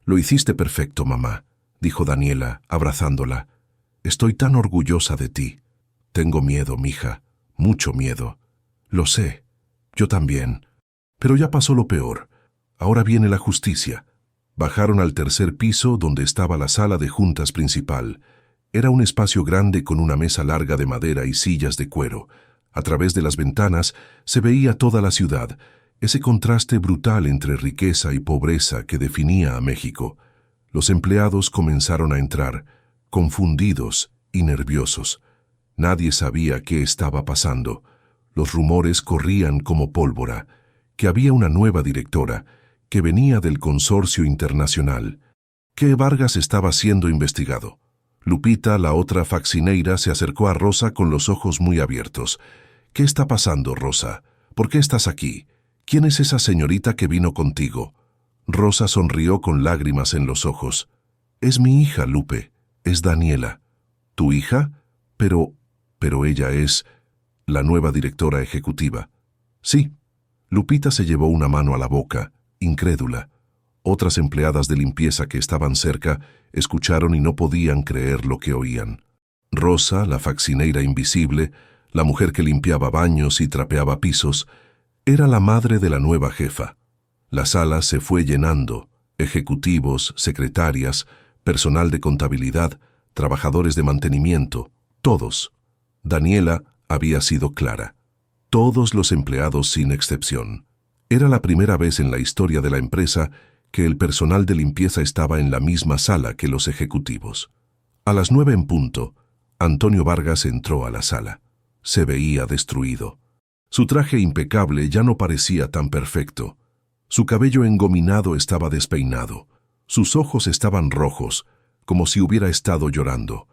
«Lo hiciste perfecto, mamá», dijo Daniela, abrazándola. «Estoy tan orgullosa de ti». «Tengo miedo, mija, mucho miedo». «Lo sé, yo también. Pero ya pasó lo peor. Ahora viene la justicia». Bajaron al tercer piso donde estaba la sala de juntas principal. Era un espacio grande con una mesa larga de madera y sillas de cuero. A través de las ventanas se veía toda la ciudad, ese contraste brutal entre riqueza y pobreza que definía a México. Los empleados comenzaron a entrar, confundidos y nerviosos. Nadie sabía qué estaba pasando. Los rumores corrían como pólvora, que había una nueva directora, que venía del consorcio internacional, que Vargas estaba siendo investigado. Lupita, la otra faccineira, se acercó a Rosa con los ojos muy abiertos. «¿Qué está pasando, Rosa? ¿Por qué estás aquí? ¿Quién es esa señorita que vino contigo?» Rosa sonrió con lágrimas en los ojos. «Es mi hija, Lupe. Es Daniela». «¿Tu hija? Pero ella es la nueva directora ejecutiva». «Sí». Lupita se llevó una mano a la boca, incrédula. Otras empleadas de limpieza que estaban cerca escucharon y no podían creer lo que oían. Rosa, la faccineira invisible, la mujer que limpiaba baños y trapeaba pisos, era la madre de la nueva jefa. La sala se fue llenando, ejecutivos, secretarias, personal de contabilidad, trabajadores de mantenimiento, todos. Daniela, había sido clara. Todos los empleados sin excepción. Era la primera vez en la historia de la empresa que el personal de limpieza estaba en la misma sala que los ejecutivos. A las 9 en punto, Antonio Vargas entró a la sala. Se veía destruido. Su traje impecable ya no parecía tan perfecto. Su cabello engominado estaba despeinado. Sus ojos estaban rojos, como si hubiera estado llorando.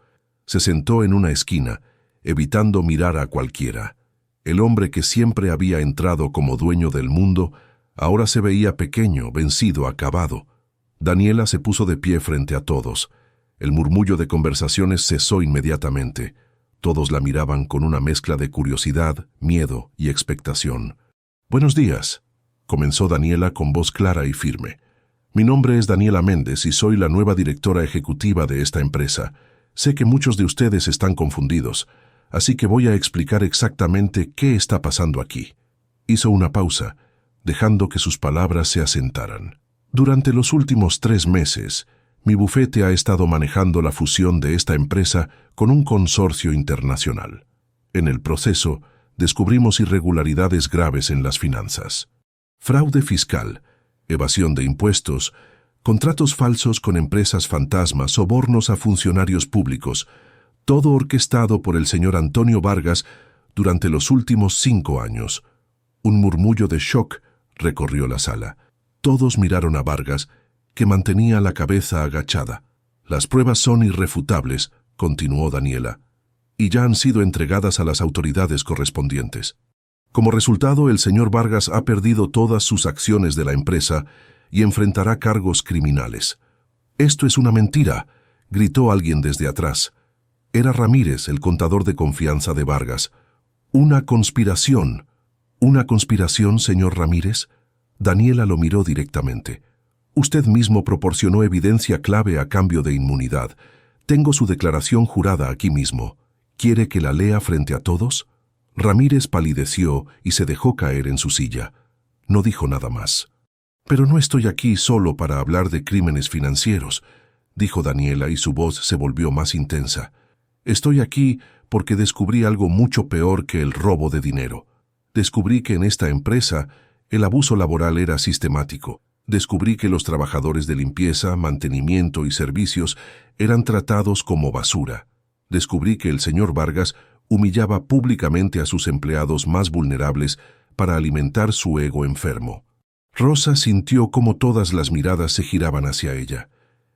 Se sentó en una esquina, evitando mirar a cualquiera. El hombre que siempre había entrado como dueño del mundo, ahora se veía pequeño, vencido, acabado. Daniela se puso de pie frente a todos. El murmullo de conversaciones cesó inmediatamente. Todos la miraban con una mezcla de curiosidad, miedo y expectación. «Buenos días», comenzó Daniela con voz clara y firme. «Mi nombre es Daniela Méndez y soy la nueva directora ejecutiva de esta empresa. Sé que muchos de ustedes están confundidos, así que voy a explicar exactamente qué está pasando aquí». Hizo una pausa, dejando que sus palabras se asentaran. «Durante los últimos 3 meses, mi bufete ha estado manejando la fusión de esta empresa con un consorcio internacional. En el proceso, descubrimos irregularidades graves en las finanzas. Fraude fiscal, evasión de impuestos, contratos falsos con empresas fantasmas, sobornos a funcionarios públicos, todo orquestado por el señor Antonio Vargas durante los últimos 5 años. Un murmullo de shock recorrió la sala. Todos miraron a Vargas, que mantenía la cabeza agachada. «Las pruebas son irrefutables», continuó Daniela, «y ya han sido entregadas a las autoridades correspondientes. Como resultado, el señor Vargas ha perdido todas sus acciones de la empresa y enfrentará cargos criminales». «Esto es una mentira», gritó alguien desde atrás. Era Ramírez, el contador de confianza de Vargas. «Una conspiración». «¿Una conspiración, señor Ramírez?». Daniela lo miró directamente. «Usted mismo proporcionó evidencia clave a cambio de inmunidad. Tengo su declaración jurada aquí mismo. ¿Quiere que la lea frente a todos?». Ramírez palideció y se dejó caer en su silla. No dijo nada más. «Pero no estoy aquí solo para hablar de crímenes financieros», dijo Daniela y su voz se volvió más intensa. «Estoy aquí porque descubrí algo mucho peor que el robo de dinero. Descubrí que en esta empresa el abuso laboral era sistemático. Descubrí que los trabajadores de limpieza, mantenimiento y servicios eran tratados como basura. Descubrí que el señor Vargas humillaba públicamente a sus empleados más vulnerables para alimentar su ego enfermo». Rosa sintió cómo todas las miradas se giraban hacia ella.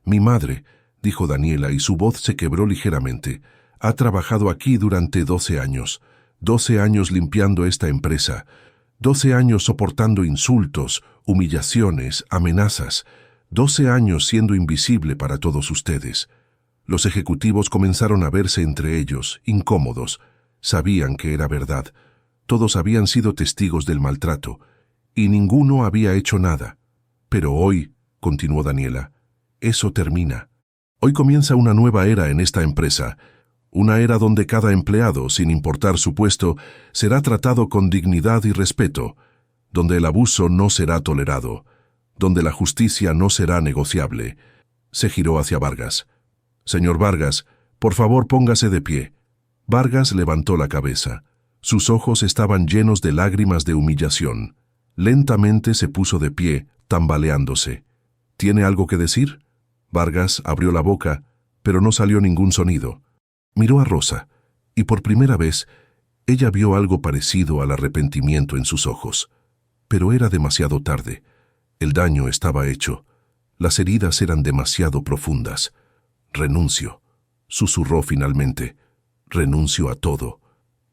«Mi madre», dijo Daniela y su voz se quebró ligeramente, «ha trabajado aquí durante 12 años. 12 años limpiando esta empresa. 12 años soportando insultos, humillaciones, amenazas. 12 años siendo invisible para todos ustedes». Los ejecutivos comenzaron a verse entre ellos, incómodos. Sabían que era verdad. Todos habían sido testigos del maltrato, y ninguno había hecho nada. «Pero hoy», continuó Daniela, «eso termina. Hoy comienza una nueva era en esta empresa. Una era donde cada empleado, sin importar su puesto, será tratado con dignidad y respeto, donde el abuso no será tolerado, donde la justicia no será negociable». Se giró hacia Vargas. «Señor Vargas, por favor póngase de pie». Vargas levantó la cabeza. Sus ojos estaban llenos de lágrimas de humillación. Lentamente se puso de pie, tambaleándose. «¿Tiene algo que decir?». Vargas abrió la boca, pero no salió ningún sonido. Miró a Rosa, y por primera vez, ella vio algo parecido al arrepentimiento en sus ojos. Pero era demasiado tarde. El daño estaba hecho. Las heridas eran demasiado profundas. «Renuncio», susurró finalmente. «Renuncio a todo».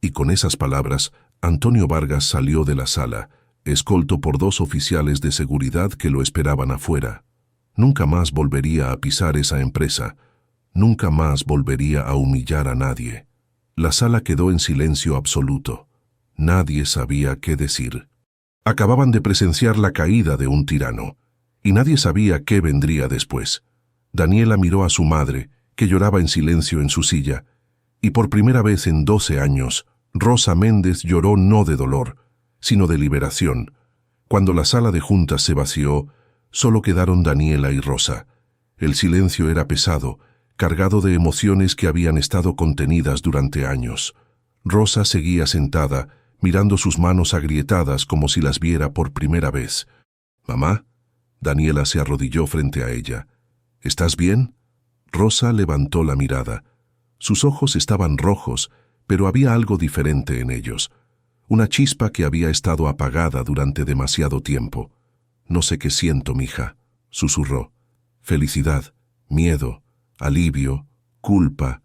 Y con esas palabras, Antonio Vargas salió de la sala, escolto por 2 oficiales de seguridad que lo esperaban afuera. Nunca más volvería a pisar esa empresa. Nunca más volvería a humillar a nadie. La sala quedó en silencio absoluto. Nadie sabía qué decir. Acababan de presenciar la caída de un tirano, y nadie sabía qué vendría después. Daniela miró a su madre, que lloraba en silencio en su silla, y por primera vez en 12 años, Rosa Méndez lloró no de dolor, sino de liberación. Cuando la sala de juntas se vació, solo quedaron Daniela y Rosa. El silencio era pesado, cargado de emociones que habían estado contenidas durante años. Rosa seguía sentada, mirando sus manos agrietadas como si las viera por primera vez. «Mamá». Daniela se arrodilló frente a ella. «¿Estás bien?» Rosa levantó la mirada. Sus ojos estaban rojos, pero había algo diferente en ellos. Una chispa que había estado apagada durante demasiado tiempo. «No sé qué siento, mija», susurró. «Felicidad, miedo, alivio, culpa,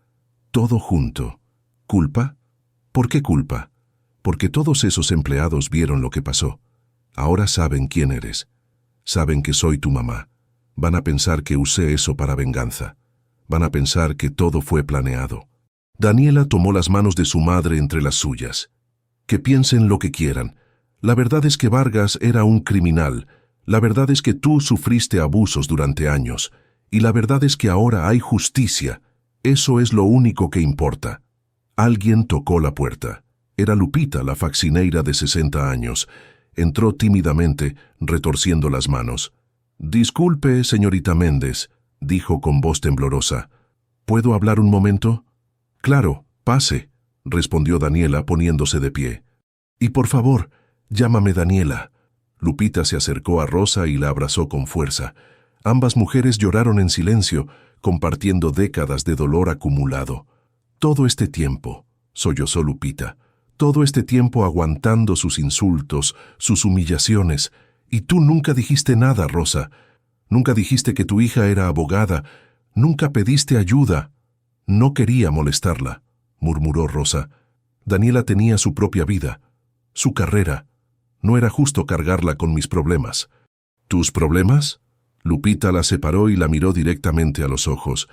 todo junto». «¿Culpa? ¿Por qué culpa?» «Porque todos esos empleados vieron lo que pasó. Ahora saben quién eres. Saben que soy tu mamá. Van a pensar que usé eso para venganza. Van a pensar que todo fue planeado». Daniela tomó las manos de su madre entre las suyas. «Que piensen lo que quieran. La verdad es que Vargas era un criminal. La verdad es que tú sufriste abusos durante años. Y la verdad es que ahora hay justicia. Eso es lo único que importa». Alguien tocó la puerta. Era Lupita, la faccineira de 60 años. Entró tímidamente, retorciendo las manos. «Disculpe, señorita Méndez», dijo con voz temblorosa. «¿Puedo hablar un momento?» «Claro, pase», respondió Daniela poniéndose de pie. «Y por favor, llámame Daniela». Lupita se acercó a Rosa y la abrazó con fuerza. Ambas mujeres lloraron en silencio, compartiendo décadas de dolor acumulado. «Todo este tiempo», sollozó Lupita, «todo este tiempo aguantando sus insultos, sus humillaciones, y tú nunca dijiste nada, Rosa. Nunca dijiste que tu hija era abogada, nunca pediste ayuda». «No quería molestarla», murmuró Rosa. «Daniela tenía su propia vida, su carrera. No era justo cargarla con mis problemas». «¿Tus problemas?» Lupita la separó y la miró directamente a los ojos.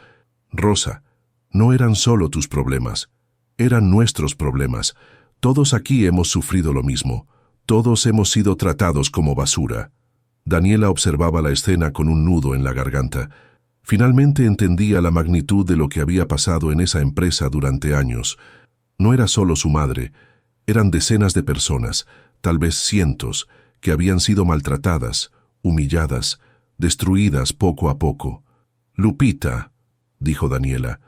«Rosa, no eran solo tus problemas, eran nuestros problemas. Todos aquí hemos sufrido lo mismo. Todos hemos sido tratados como basura». Daniela observaba la escena con un nudo en la garganta. Finalmente entendía la magnitud de lo que había pasado en esa empresa durante años. No era solo su madre, eran decenas de personas, tal vez cientos, que habían sido maltratadas, humilladas, destruidas poco a poco. «Lupita», dijo Daniela,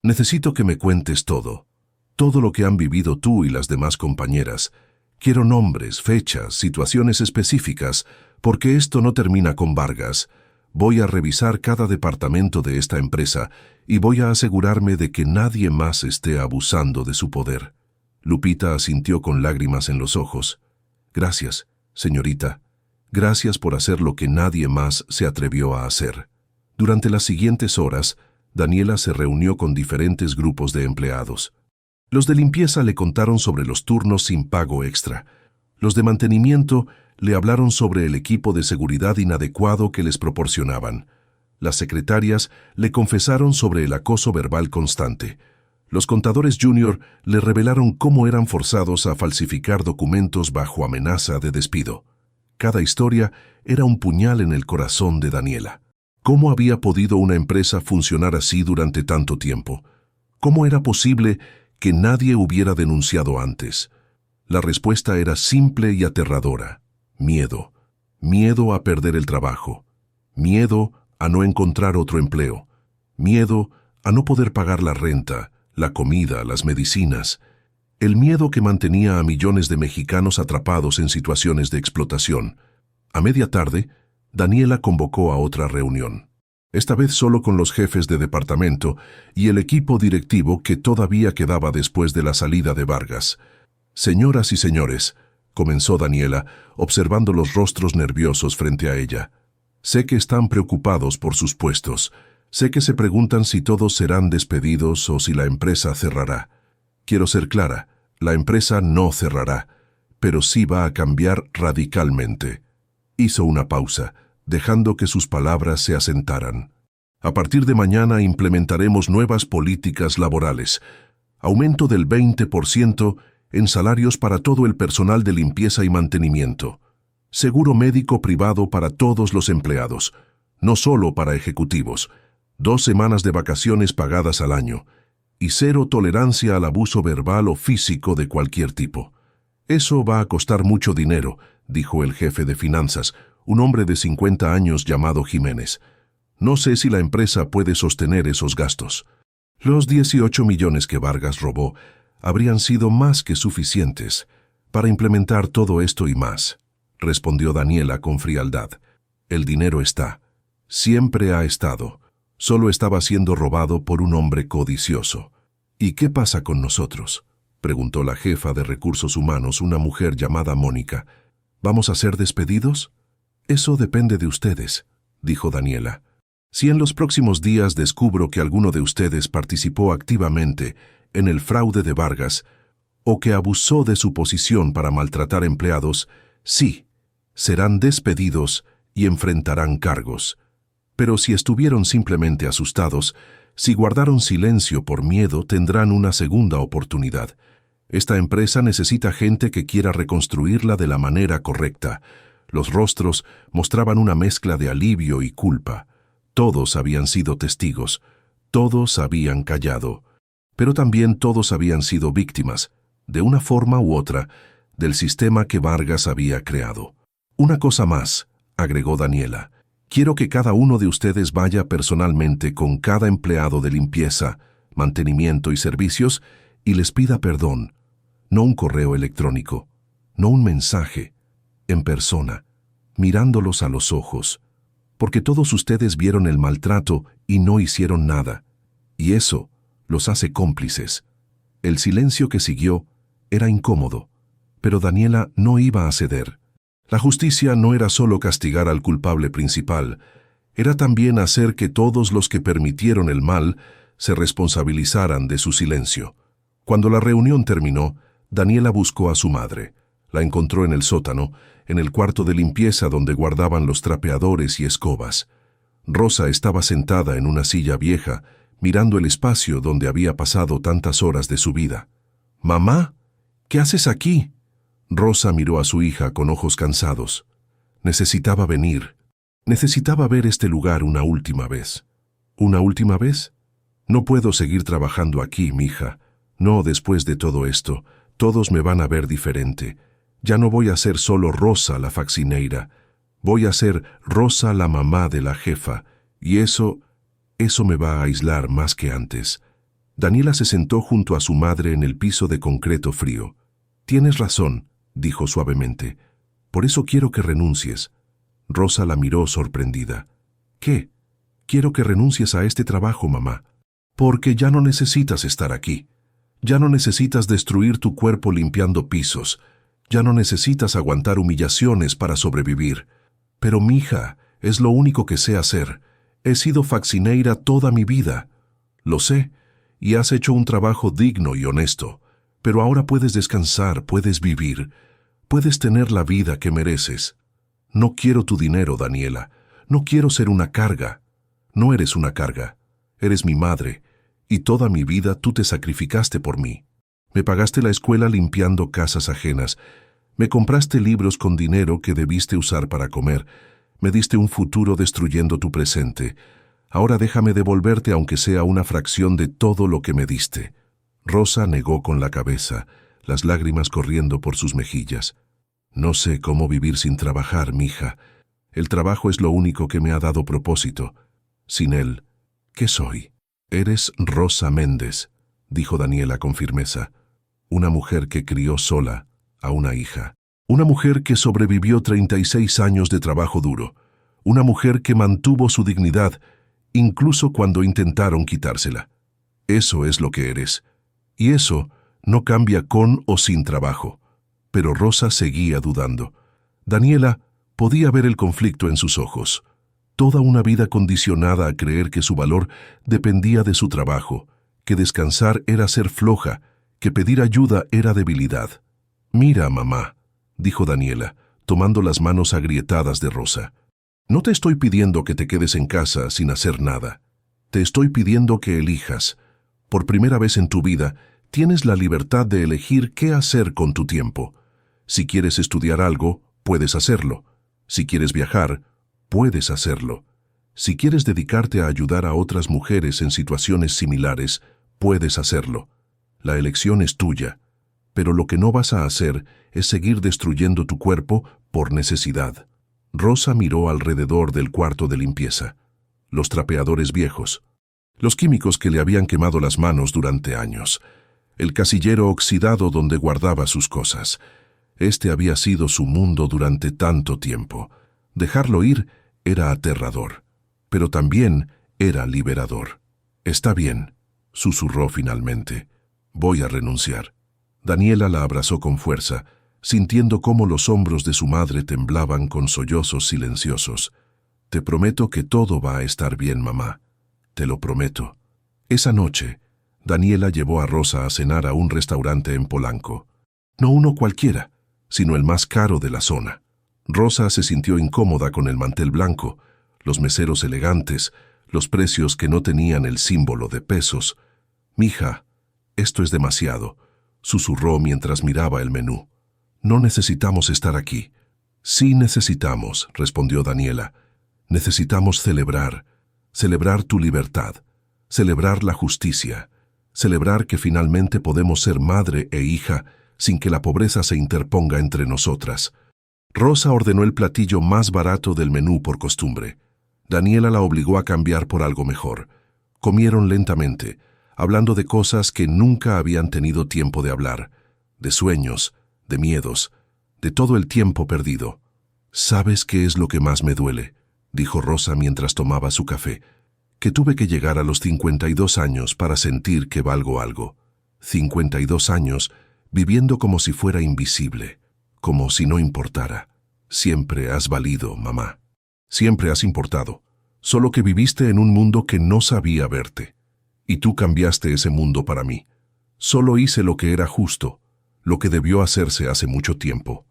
«necesito que me cuentes todo lo que han vivido tú y las demás compañeras. Quiero nombres, fechas, situaciones específicas, porque esto no termina con Vargas. Voy a revisar cada departamento de esta empresa y voy a asegurarme de que nadie más esté abusando de su poder». Lupita asintió con lágrimas en los ojos. «Gracias, señorita. Gracias por hacer lo que nadie más se atrevió a hacer». Durante las siguientes horas, Daniela se reunió con diferentes grupos de empleados. Los de limpieza le contaron sobre los turnos sin pago extra. Los de mantenimiento le hablaron sobre el equipo de seguridad inadecuado que les proporcionaban. Las secretarias le confesaron sobre el acoso verbal constante. Los contadores junior le revelaron cómo eran forzados a falsificar documentos bajo amenaza de despido. Cada historia era un puñal en el corazón de Daniela. ¿Cómo había podido una empresa funcionar así durante tanto tiempo? ¿Cómo era posible que nadie hubiera denunciado antes? La respuesta era simple y aterradora. Miedo. Miedo a perder el trabajo. Miedo a no encontrar otro empleo. Miedo a no poder pagar la renta, la comida, las medicinas. El miedo que mantenía a millones de mexicanos atrapados en situaciones de explotación. A media tarde, Daniela convocó a otra reunión. Esta vez solo con los jefes de departamento y el equipo directivo que todavía quedaba después de la salida de Vargas. «Señoras y señores», comenzó Daniela, observando los rostros nerviosos frente a ella. «Sé que están preocupados por sus puestos. Sé que se preguntan si todos serán despedidos o si la empresa cerrará. Quiero ser clara, la empresa no cerrará, pero sí va a cambiar radicalmente». Hizo una pausa, dejando que sus palabras se asentaran. «A partir de mañana implementaremos nuevas políticas laborales. Aumento del 20% en salarios para todo el personal de limpieza y mantenimiento. Seguro médico privado para todos los empleados, no solo para ejecutivos. 2 semanas de vacaciones pagadas al año. Y 0 tolerancia al abuso verbal o físico de cualquier tipo. Eso va a costar mucho dinero», dijo el jefe de finanzas, un hombre de 50 años llamado Jiménez. «No sé si la empresa puede sostener esos gastos». Los 18 millones que Vargas robó habrían sido más que suficientes para implementar todo esto y más, respondió Daniela con frialdad. El dinero está. Siempre ha estado. Solo estaba siendo robado por un hombre codicioso. ¿Y qué pasa con nosotros?, preguntó la jefa de recursos humanos, una mujer llamada Mónica. ¿Vamos a ser despedidos? Eso depende de ustedes, dijo Daniela. Si en los próximos días descubro que alguno de ustedes participó activamente en el fraude de Vargas o que abusó de su posición para maltratar empleados, sí, serán despedidos y enfrentarán cargos. Pero si estuvieron simplemente asustados, si guardaron silencio por miedo, tendrán una segunda oportunidad. Esta empresa necesita gente que quiera reconstruirla de la manera correcta. Los rostros mostraban una mezcla de alivio y culpa. Todos habían sido testigos, todos habían callado, pero también todos habían sido víctimas, de una forma u otra, del sistema que Vargas había creado. Una cosa más, agregó Daniela. Quiero que cada uno de ustedes vaya personalmente con cada empleado de limpieza, mantenimiento y servicios y les pida perdón. No un correo electrónico, no un mensaje, en persona, mirándolos a los ojos. Porque todos ustedes vieron el maltrato y no hicieron nada. Y eso los hace cómplices. El silencio que siguió era incómodo, pero Daniela no iba a ceder. La justicia no era solo castigar al culpable principal, era también hacer que todos los que permitieron el mal se responsabilizaran de su silencio. Cuando la reunión terminó, Daniela buscó a su madre. La encontró en el sótano, en el cuarto de limpieza donde guardaban los trapeadores y escobas. Rosa estaba sentada en una silla vieja, mirando el espacio donde había pasado tantas horas de su vida. «Mamá, ¿qué haces aquí?». Rosa miró a su hija con ojos cansados. Necesitaba venir. Necesitaba ver este lugar una última vez. ¿Una última vez? No puedo seguir trabajando aquí, mija. No, después de todo esto, todos me van a ver diferente. Ya no voy a ser solo Rosa la faxineira. Voy a ser Rosa la mamá de la jefa. Y eso me va a aislar más que antes. Daniela se sentó junto a su madre en el piso de concreto frío. Tienes razón, dijo suavemente. Por eso quiero que renuncies. Rosa la miró sorprendida. ¿Qué? Quiero que renuncies a este trabajo, mamá. Porque ya no necesitas estar aquí. Ya no necesitas destruir tu cuerpo limpiando pisos. Ya no necesitas aguantar humillaciones para sobrevivir. Pero, mija, es lo único que sé hacer. He sido faxineira toda mi vida. Lo sé, y has hecho un trabajo digno y honesto. Pero ahora puedes descansar, puedes vivir. Puedes tener la vida que mereces. No quiero tu dinero, Daniela. No quiero ser una carga. No eres una carga. Eres mi madre. Y toda mi vida tú te sacrificaste por mí. Me pagaste la escuela limpiando casas ajenas. Me compraste libros con dinero que debiste usar para comer. Me diste un futuro destruyendo tu presente. Ahora déjame devolverte aunque sea una fracción de todo lo que me diste. Rosa negó con la cabeza, las lágrimas corriendo por sus mejillas. No sé cómo vivir sin trabajar, mija. El trabajo es lo único que me ha dado propósito. Sin él, ¿qué soy? Eres Rosa Méndez, dijo Daniela con firmeza. Una mujer que crió sola a una hija. Una mujer que sobrevivió 36 años de trabajo duro. Una mujer que mantuvo su dignidad, incluso cuando intentaron quitársela. Eso es lo que eres. Y eso no cambia con o sin trabajo. Pero Rosa seguía dudando. Daniela podía ver el conflicto en sus ojos. Toda una vida condicionada a creer que su valor dependía de su trabajo, que descansar era ser floja, que pedir ayuda era debilidad. «Mira, mamá», dijo Daniela, tomando las manos agrietadas de Rosa. «No te estoy pidiendo que te quedes en casa sin hacer nada. Te estoy pidiendo que elijas. Por primera vez en tu vida, tienes la libertad de elegir qué hacer con tu tiempo. Si quieres estudiar algo, puedes hacerlo. Si quieres viajar, puedes hacerlo. Si quieres dedicarte a ayudar a otras mujeres en situaciones similares, puedes hacerlo. La elección es tuya. Pero lo que no vas a hacer es seguir destruyendo tu cuerpo por necesidad». Rosa miró alrededor del cuarto de limpieza. Los trapeadores viejos. Los químicos que le habían quemado las manos durante años. el casillero oxidado donde guardaba sus cosas. Este había sido su mundo durante tanto tiempo. Dejarlo ir era aterrador, pero también era liberador. «Está bien», susurró finalmente. «Voy a renunciar». Daniela la abrazó con fuerza, sintiendo cómo los hombros de su madre temblaban con sollozos silenciosos. «Te prometo que todo va a estar bien, mamá. Te lo prometo». Esa noche, Daniela llevó a Rosa a cenar a un restaurante en Polanco. No uno cualquiera, sino el más caro de la zona. Rosa se sintió incómoda con el mantel blanco, los meseros elegantes, los precios que no tenían el símbolo de pesos. «Mija, esto es demasiado», susurró mientras miraba el menú. «No necesitamos estar aquí». «Sí necesitamos», respondió Daniela. «Necesitamos celebrar tu libertad, celebrar la justicia, celebrar que finalmente podemos ser madre e hija sin que la pobreza se interponga entre nosotras». Rosa ordenó el platillo más barato del menú por costumbre. Daniela la obligó a cambiar por algo mejor. Comieron lentamente, hablando de cosas que nunca habían tenido tiempo de hablar, de sueños, de miedos, de todo el tiempo perdido. «¿Sabes qué es lo que más me duele?», dijo Rosa mientras tomaba su café. «Que tuve que llegar a los 52 años para sentir que valgo algo. 52 años viviendo como si fuera invisible, como si no importara. Siempre has valido, mamá. Siempre has importado, solo que viviste en un mundo que no sabía verte. Y tú cambiaste ese mundo para mí. Solo hice lo que era justo, lo que debió hacerse hace mucho tiempo».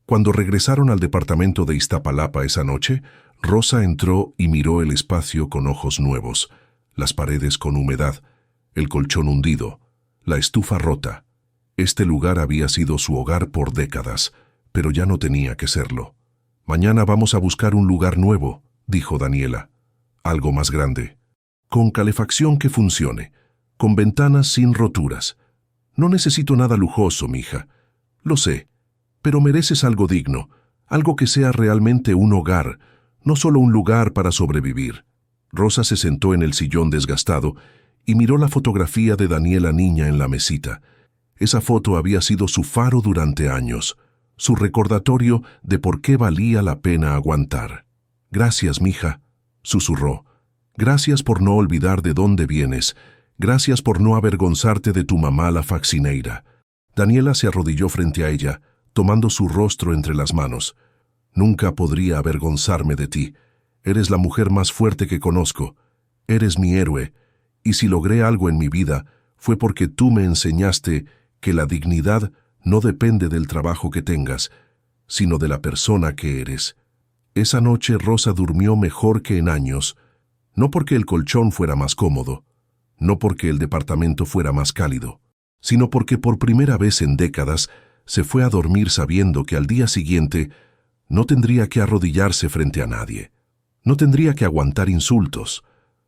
Cuando regresaron al departamento de Iztapalapa esa noche, Rosa entró y miró el espacio con ojos nuevos, las paredes con humedad, el colchón hundido, la estufa rota. Este lugar había sido su hogar por décadas, pero ya no tenía que serlo. «Mañana vamos a buscar un lugar nuevo», dijo Daniela. «Algo más grande, con calefacción que funcione, con ventanas sin roturas. No necesito nada lujoso, mija. Lo sé, pero mereces algo digno, algo que sea realmente un hogar, no solo un lugar para sobrevivir». Rosa se sentó en el sillón desgastado y miró la fotografía de Daniela niña en la mesita. Esa foto había sido su faro durante años, su recordatorio de por qué valía la pena aguantar. «Gracias, mija», susurró. «Gracias por no olvidar de dónde vienes. Gracias por no avergonzarte de tu mamá la faccineira». Daniela se arrodilló frente a ella, tomando su rostro entre las manos. «Nunca podría avergonzarme de ti. Eres la mujer más fuerte que conozco. Eres mi héroe. Y si logré algo en mi vida, fue porque tú me enseñaste que la dignidad no depende del trabajo que tengas, sino de la persona que eres». Esa noche Rosa durmió mejor que en años, no porque el colchón fuera más cómodo, no porque el departamento fuera más cálido, sino porque por primera vez en décadas se fue a dormir sabiendo que al día siguiente no tendría que arrodillarse frente a nadie, no tendría que aguantar insultos,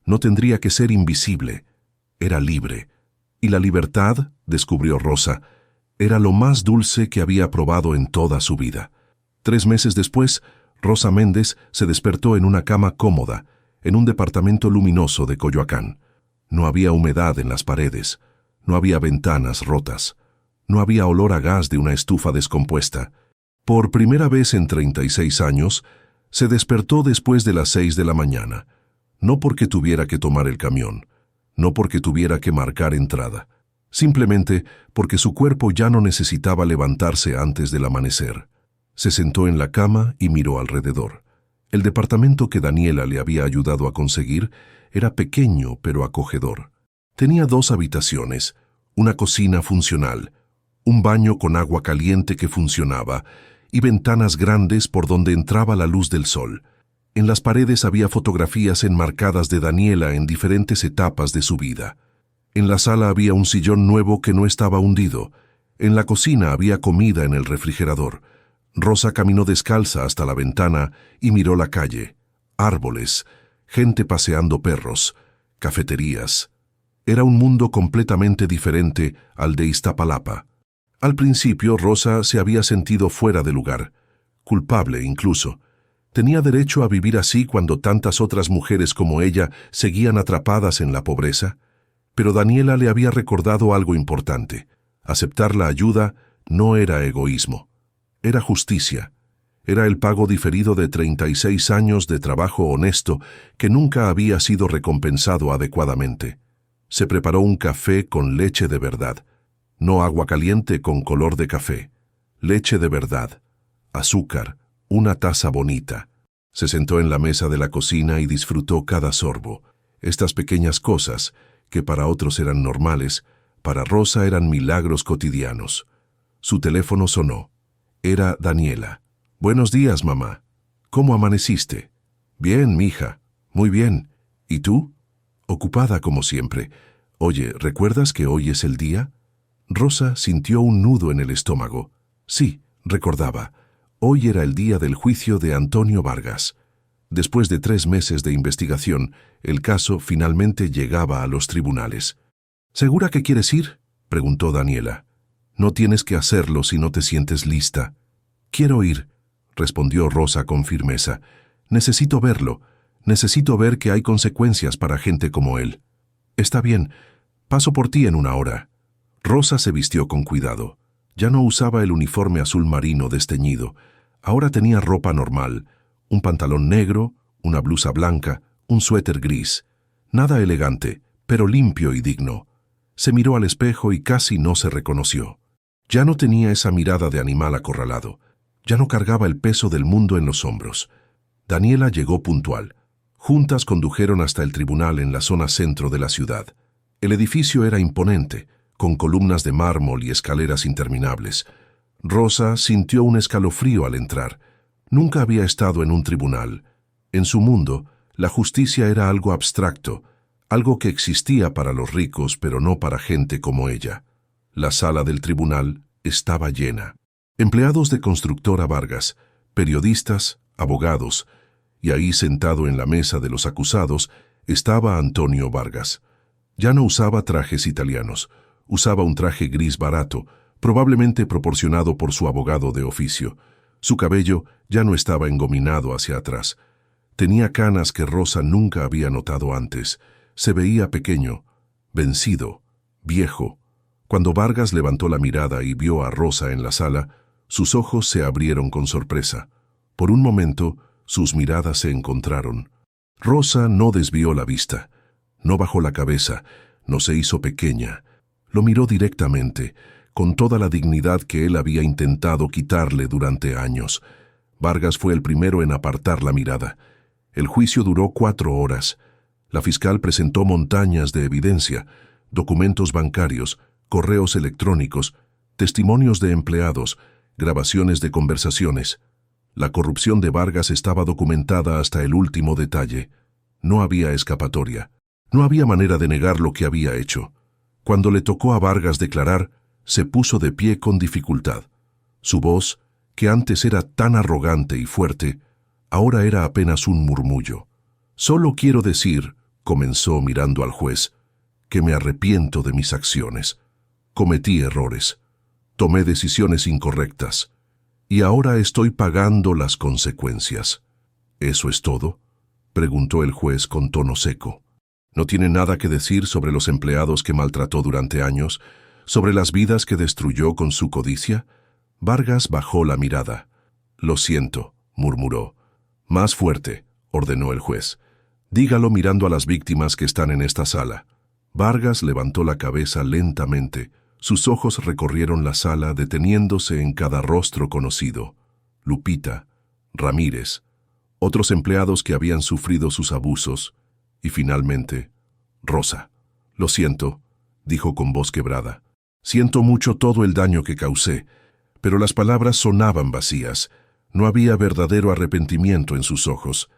no tendría que ser invisible. Era libre. Y la libertad, descubrió Rosa, era lo más dulce que había probado en toda su vida. 3 meses después, Rosa Méndez se despertó en una cama cómoda, en un departamento luminoso de Coyoacán. No había humedad en las paredes, no había ventanas rotas, no había olor a gas de una estufa descompuesta. Por primera vez en 36 años, se despertó después de las 6 de la mañana, no porque tuviera que tomar el camión, no porque tuviera que marcar entrada, simplemente porque su cuerpo ya no necesitaba levantarse antes del amanecer. Se sentó en la cama y miró alrededor. El departamento que Daniela le había ayudado a conseguir era pequeño pero acogedor. Tenía 2 habitaciones, una cocina funcional, un baño con agua caliente que funcionaba y ventanas grandes por donde entraba la luz del sol. En las paredes había fotografías enmarcadas de Daniela en diferentes etapas de su vida. En la sala había un sillón nuevo que no estaba hundido. En la cocina había comida en el refrigerador. Rosa caminó descalza hasta la ventana y miró la calle. Árboles, gente paseando perros, cafeterías. Era un mundo completamente diferente al de Iztapalapa. Al principio, Rosa se había sentido fuera de lugar, culpable incluso. ¿Tenía derecho a vivir así cuando tantas otras mujeres como ella seguían atrapadas en la pobreza? Pero Daniela le había recordado algo importante. Aceptar la ayuda no era egoísmo, era justicia. Era el pago diferido de 36 años de trabajo honesto que nunca había sido recompensado adecuadamente. Se preparó un café con leche de verdad, no agua caliente con color de café. Leche de verdad, azúcar, una taza bonita. Se sentó en la mesa de la cocina y disfrutó cada sorbo. Estas pequeñas cosas, que para otros eran normales, para Rosa eran milagros cotidianos. Su teléfono sonó. Era Daniela. «Buenos días, mamá. ¿Cómo amaneciste?» «Bien, mija. Muy bien. ¿Y tú?» «Ocupada como siempre. Oye, ¿recuerdas que hoy es el día?» Rosa sintió un nudo en el estómago. Sí, recordaba. Hoy era el día del juicio de Antonio Vargas. Después de 3 meses de investigación, el caso finalmente llegaba a los tribunales. «¿Segura que quieres ir?», preguntó Daniela. «No tienes que hacerlo si no te sientes lista». «Quiero ir», respondió Rosa con firmeza. «Necesito verlo. Necesito ver que hay consecuencias para gente como él». «Está bien. Paso por ti en 1 hora». Rosa se vistió con cuidado. Ya no usaba el uniforme azul marino desteñido. Ahora tenía ropa normal, un pantalón negro, una blusa blanca, un suéter gris. Nada elegante, pero limpio y digno. Se miró al espejo y casi no se reconoció. Ya no tenía esa mirada de animal acorralado. Ya no cargaba el peso del mundo en los hombros. Daniela llegó puntual. Juntas condujeron hasta el tribunal en la zona centro de la ciudad. El edificio era imponente, con columnas de mármol y escaleras interminables. Rosa sintió un escalofrío al entrar. Nunca había estado en un tribunal. En su mundo, la justicia era algo abstracto, algo que existía para los ricos, pero no para gente como ella. La sala del tribunal estaba llena. Empleados de Constructora Vargas, periodistas, abogados, y ahí sentado en la mesa de los acusados estaba Antonio Vargas. Ya no usaba trajes italianos, usaba un traje gris barato, probablemente proporcionado por su abogado de oficio. Su cabello ya no estaba engominado hacia atrás. Tenía canas que Rosa nunca había notado antes. Se veía pequeño, vencido, viejo. Cuando Vargas levantó la mirada y vio a Rosa en la sala, sus ojos se abrieron con sorpresa. Por un momento, sus miradas se encontraron. Rosa no desvió la vista, no bajó la cabeza, no se hizo pequeña. Lo miró directamente, con toda la dignidad que él había intentado quitarle durante años. Vargas fue el primero en apartar la mirada. El juicio duró 4 horas. La fiscal presentó montañas de evidencia, documentos bancarios, correos electrónicos, testimonios de empleados, grabaciones de conversaciones. La corrupción de Vargas estaba documentada hasta el último detalle. No había escapatoria. No había manera de negar lo que había hecho. Cuando le tocó a Vargas declarar, se puso de pie con dificultad. Su voz, que antes era tan arrogante y fuerte, ahora era apenas un murmullo. «Solo quiero decir», comenzó mirando al juez, «que me arrepiento de mis acciones. Cometí errores. Tomé decisiones incorrectas. Y ahora estoy pagando las consecuencias». «¿Eso es todo?», preguntó el juez con tono seco. «¿No tiene nada que decir sobre los empleados que maltrató durante años? ¿Sobre las vidas que destruyó con su codicia?». Vargas bajó la mirada. «Lo siento», murmuró. «Más fuerte», ordenó el juez. «Dígalo mirando a las víctimas que están en esta sala». Vargas levantó la cabeza lentamente. Sus ojos recorrieron la sala deteniéndose en cada rostro conocido. Lupita, Ramírez, otros empleados que habían sufrido sus abusos, y finalmente, Rosa. «Lo siento», dijo con voz quebrada. «Siento mucho todo el daño que causé», pero las palabras sonaban vacías. No había verdadero arrepentimiento en sus ojos.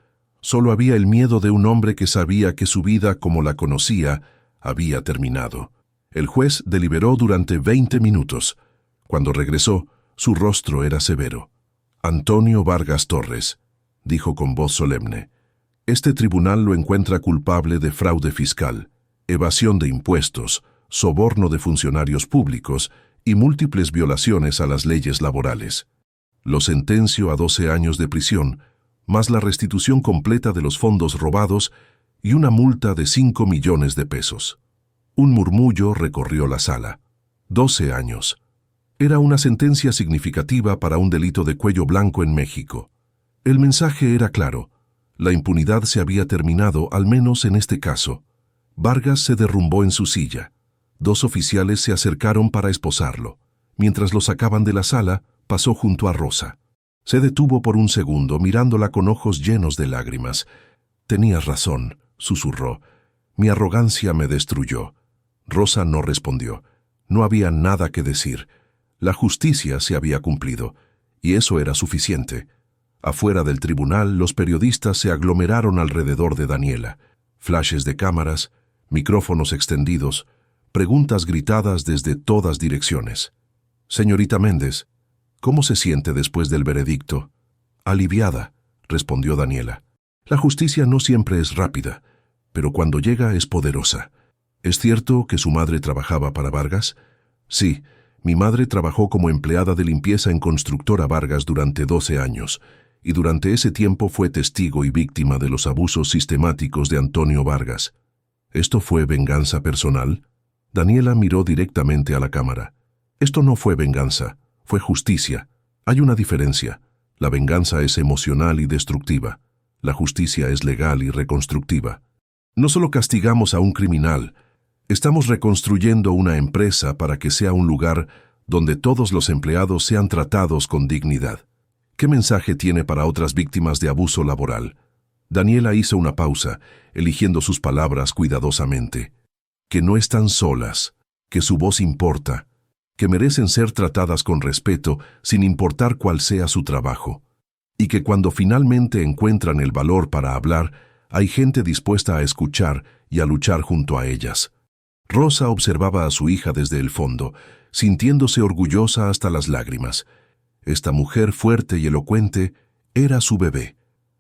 Solo había el miedo de un hombre que sabía que su vida como la conocía había terminado. El juez deliberó durante 20 minutos. Cuando regresó, su rostro era severo. «Antonio Vargas Torres», dijo con voz solemne, «este tribunal lo encuentra culpable de fraude fiscal, evasión de impuestos, soborno de funcionarios públicos y múltiples violaciones a las leyes laborales. Lo sentencio a 12 años de prisión, más la restitución completa de los fondos robados y una multa de 5 millones de pesos». Un murmullo recorrió la sala. 12 años. Era una sentencia significativa para un delito de cuello blanco en México. El mensaje era claro. La impunidad se había terminado, al menos en este caso. Vargas se derrumbó en su silla. 2 oficiales se acercaron para esposarlo. Mientras lo sacaban de la sala, pasó junto a Rosa. Se detuvo por un segundo, mirándola con ojos llenos de lágrimas. «Tenías razón», susurró. «Mi arrogancia me destruyó». Rosa no respondió. No había nada que decir. La justicia se había cumplido, y eso era suficiente. Afuera del tribunal, los periodistas se aglomeraron alrededor de Daniela. Flashes de cámaras, micrófonos extendidos, preguntas gritadas desde todas direcciones. «Señorita Méndez, ¿cómo se siente después del veredicto?» «Aliviada», respondió Daniela. «La justicia no siempre es rápida, pero cuando llega es poderosa». «¿Es cierto que su madre trabajaba para Vargas?» «Sí, mi madre trabajó como empleada de limpieza en Constructora Vargas durante 12 años, y durante ese tiempo fue testigo y víctima de los abusos sistemáticos de Antonio Vargas». «¿Esto fue venganza personal?» Daniela miró directamente a la cámara. «Esto no fue venganza, fue justicia. Hay una diferencia. La venganza es emocional y destructiva. La justicia es legal y reconstructiva. No solo castigamos a un criminal, estamos reconstruyendo una empresa para que sea un lugar donde todos los empleados sean tratados con dignidad». «¿Qué mensaje tiene para otras víctimas de abuso laboral?» Daniela hizo una pausa, eligiendo sus palabras cuidadosamente. «Que no están solas, que su voz importa, que merecen ser tratadas con respeto sin importar cuál sea su trabajo, y que cuando finalmente encuentran el valor para hablar, hay gente dispuesta a escuchar y a luchar junto a ellas». Rosa observaba a su hija desde el fondo, sintiéndose orgullosa hasta las lágrimas. Esta mujer fuerte y elocuente era su bebé,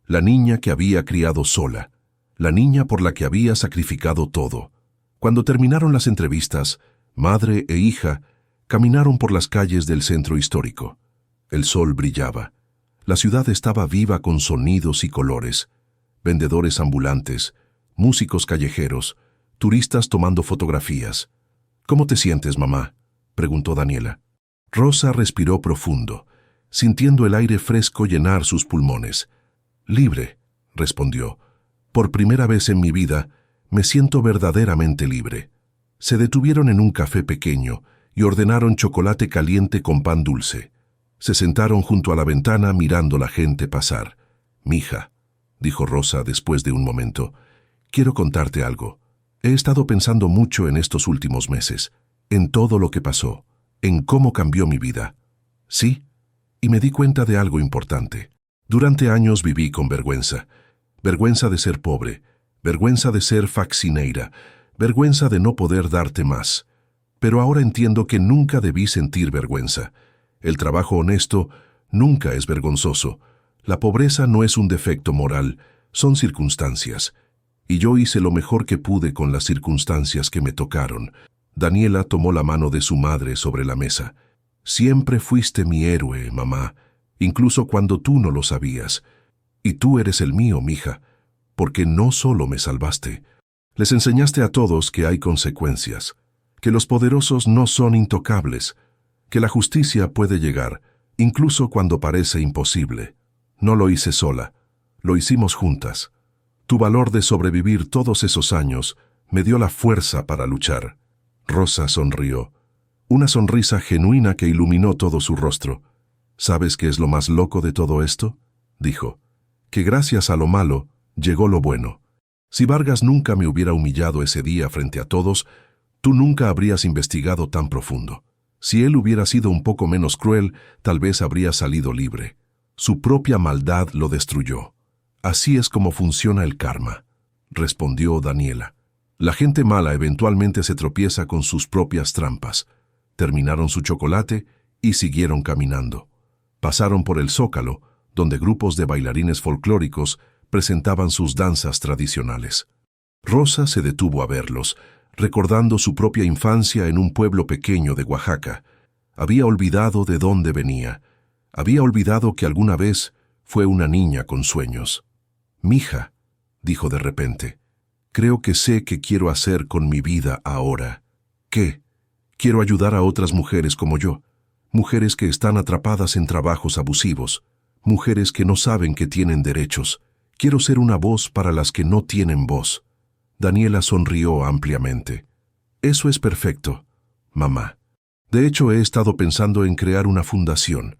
la niña que había criado sola, la niña por la que había sacrificado todo. Cuando terminaron las entrevistas, madre e hija caminaron por las calles del centro histórico. El sol brillaba. La ciudad estaba viva con sonidos y colores. Vendedores ambulantes, músicos callejeros, turistas tomando fotografías. «¿Cómo te sientes, mamá?», preguntó Daniela. Rosa respiró profundo, sintiendo el aire fresco llenar sus pulmones. «Libre», respondió. «Por primera vez en mi vida me siento verdaderamente libre». Se detuvieron en un café pequeño y ordenaron chocolate caliente con pan dulce. Se sentaron junto a la ventana mirando la gente pasar. «Mija», dijo Rosa después de un momento, «quiero contarte algo. He estado pensando mucho en estos últimos meses, en todo lo que pasó, en cómo cambió mi vida». «Sí», y me di cuenta de algo importante. Durante años viví con vergüenza. Vergüenza de ser pobre, vergüenza de ser faxineira, vergüenza de no poder darte más. Pero ahora entiendo que nunca debí sentir vergüenza. El trabajo honesto nunca es vergonzoso. La pobreza no es un defecto moral, son circunstancias. Y yo hice lo mejor que pude con las circunstancias que me tocaron». Daniela tomó la mano de su madre sobre la mesa. «Siempre fuiste mi héroe, mamá, incluso cuando tú no lo sabías. Y tú eres el mío, mija, porque no solo me salvaste. Les enseñaste a todos que hay consecuencias, que los poderosos no son intocables, que la justicia puede llegar, incluso cuando parece imposible. No lo hice sola, lo hicimos juntas. Tu valor de sobrevivir todos esos años me dio la fuerza para luchar». Rosa sonrió, una sonrisa genuina que iluminó todo su rostro. «¿Sabes qué es lo más loco de todo esto?», dijo. «Que gracias a lo malo llegó lo bueno. Si Vargas nunca me hubiera humillado ese día frente a todos, tú nunca habrías investigado tan profundo. Si él hubiera sido un poco menos cruel, tal vez habría salido libre. Su propia maldad lo destruyó. Así es como funciona el karma», respondió Daniela. «La gente mala eventualmente se tropieza con sus propias trampas». Terminaron su chocolate y siguieron caminando. Pasaron por el Zócalo, donde grupos de bailarines folclóricos presentaban sus danzas tradicionales. Rosa se detuvo a verlos, recordando su propia infancia en un pueblo pequeño de Oaxaca. Había olvidado de dónde venía. Había olvidado que alguna vez fue una niña con sueños. «Mija», dijo de repente, Creo que sé qué quiero hacer con mi vida ahora. ¿Qué? Quiero ayudar a otras mujeres como yo, mujeres que están atrapadas en trabajos abusivos, mujeres que no saben que tienen derechos. Quiero ser una voz para las que no tienen voz. Daniela sonrió ampliamente. Eso es perfecto, mamá. De hecho, he estado pensando en crear una fundación,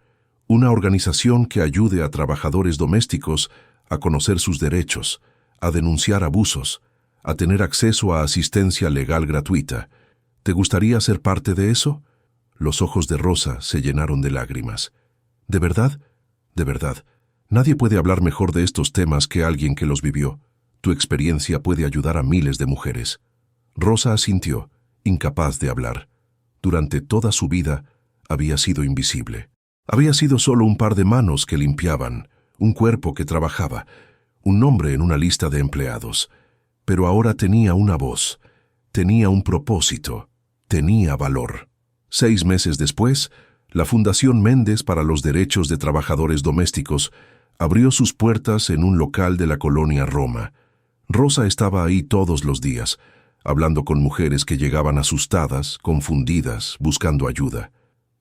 una organización que ayude a trabajadores domésticos a conocer sus derechos, a denunciar abusos, a tener acceso a asistencia legal gratuita. ¿Te gustaría ser parte de eso? Los ojos de Rosa se llenaron de lágrimas. ¿De verdad? De verdad. Nadie puede hablar mejor de estos temas que alguien que los vivió. Tu experiencia puede ayudar a miles de mujeres. Rosa asintió, incapaz de hablar. Durante toda su vida había sido invisible. Había sido solo un par de manos que limpiaban, un cuerpo que trabajaba, un nombre en una lista de empleados. Pero ahora tenía una voz, tenía un propósito, tenía valor. 6 meses después, la Fundación Méndez para los Derechos de Trabajadores Domésticos abrió sus puertas en un local de la colonia Roma. Rosa estaba ahí todos los días, hablando con mujeres que llegaban asustadas, confundidas, buscando ayuda.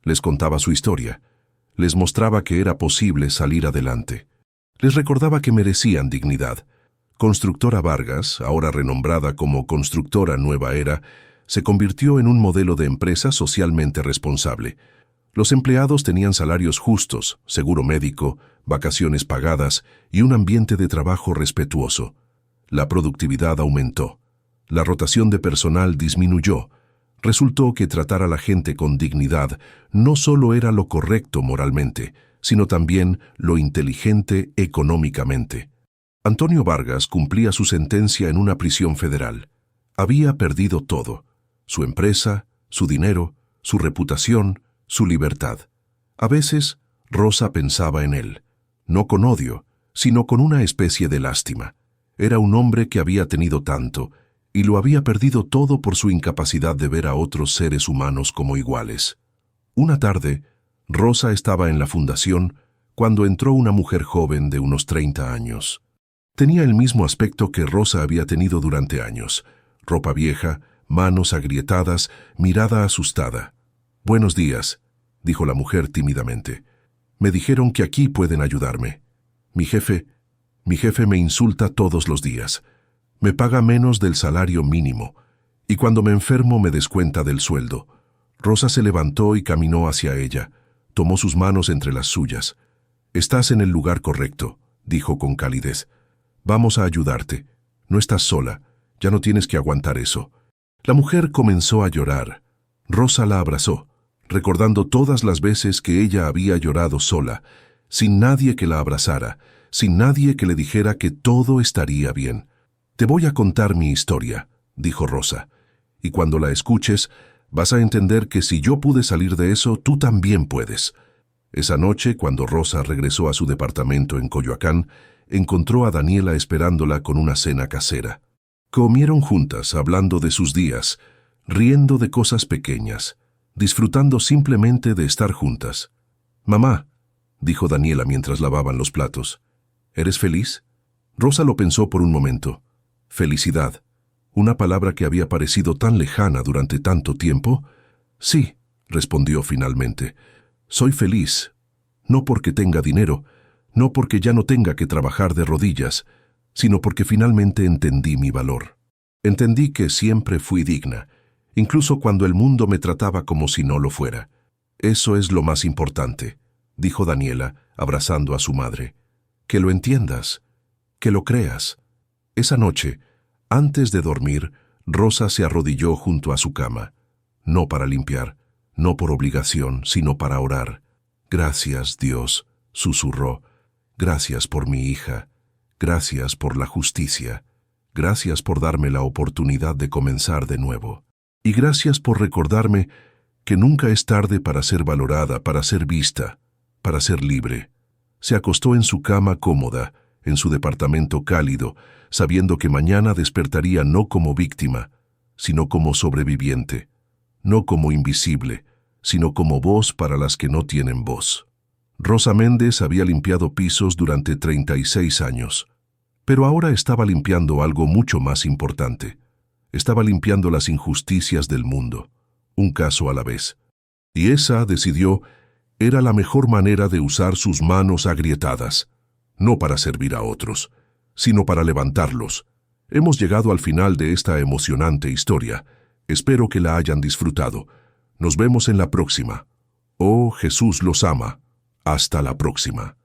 Les contaba su historia. Les mostraba que era posible salir adelante. Les recordaba que merecían dignidad. Constructora Vargas, ahora renombrada como Constructora Nueva Era, se convirtió en un modelo de empresa socialmente responsable. Los empleados tenían salarios justos, seguro médico, vacaciones pagadas y un ambiente de trabajo respetuoso. La productividad aumentó. La rotación de personal disminuyó. Resultó que tratar a la gente con dignidad no solo era lo correcto moralmente, sino también lo inteligente económicamente. Antonio Vargas cumplía su sentencia en una prisión federal. Había perdido todo: su empresa, su dinero, su reputación, su libertad. A veces, Rosa pensaba en él, no con odio, sino con una especie de lástima. Era un hombre que había tenido tanto, y lo había perdido todo por su incapacidad de ver a otros seres humanos como iguales. Una tarde, Rosa estaba en la fundación cuando entró una mujer joven de unos 30 años. Tenía el mismo aspecto que Rosa había tenido durante años: ropa vieja, manos agrietadas, mirada asustada. «Buenos días», dijo la mujer tímidamente. «Me dijeron que aquí pueden ayudarme. Mi jefe me insulta todos los días. Me paga menos del salario mínimo, y cuando me enfermo me descuenta del sueldo». Rosa se levantó y caminó hacia ella. Tomó sus manos entre las suyas. «Estás en el lugar correcto», dijo con calidez. «Vamos a ayudarte. No estás sola. Ya no tienes que aguantar eso». La mujer comenzó a llorar. Rosa la abrazó, recordando todas las veces que ella había llorado sola, sin nadie que la abrazara, sin nadie que le dijera que todo estaría bien. «Te voy a contar mi historia», dijo Rosa, «y cuando la escuches, vas a entender que si yo pude salir de eso, tú también puedes». Esa noche, cuando Rosa regresó a su departamento en Coyoacán, encontró a Daniela esperándola con una cena casera. Comieron juntas, hablando de sus días, riendo de cosas pequeñas, disfrutando simplemente de estar juntas. «Mamá», dijo Daniela mientras lavaban los platos, «¿eres feliz?» Rosa lo pensó por un momento. Felicidad, una palabra que había parecido tan lejana durante tanto tiempo. «Sí», respondió finalmente, «soy feliz, no porque tenga dinero, no porque ya no tenga que trabajar de rodillas, sino porque finalmente entendí mi valor. Entendí que siempre fui digna, incluso cuando el mundo me trataba como si no lo fuera. Eso es lo más importante», dijo Daniela, abrazando a su madre. «Que lo entiendas, que lo creas». Esa noche, antes de dormir, Rosa se arrodilló junto a su cama, no para limpiar, no por obligación, sino para orar. «Gracias, Dios», susurró. «Gracias por mi hija. Gracias por la justicia. Gracias por darme la oportunidad de comenzar de nuevo. Y gracias por recordarme que nunca es tarde para ser valorada, para ser vista, para ser libre». Se acostó en su cama cómoda, en su departamento cálido, sabiendo que mañana despertaría no como víctima, sino como sobreviviente, no como invisible, sino como voz para las que no tienen voz. Rosa Méndez había limpiado pisos durante 36 años. Pero ahora estaba limpiando algo mucho más importante. Estaba limpiando las injusticias del mundo, un caso a la vez. Y esa, decidió, era la mejor manera de usar sus manos agrietadas, no para servir a otros, sino para levantarlos. Hemos llegado al final de esta emocionante historia. Espero que la hayan disfrutado. Nos vemos en la próxima. Oh, Jesús los ama. Hasta la próxima.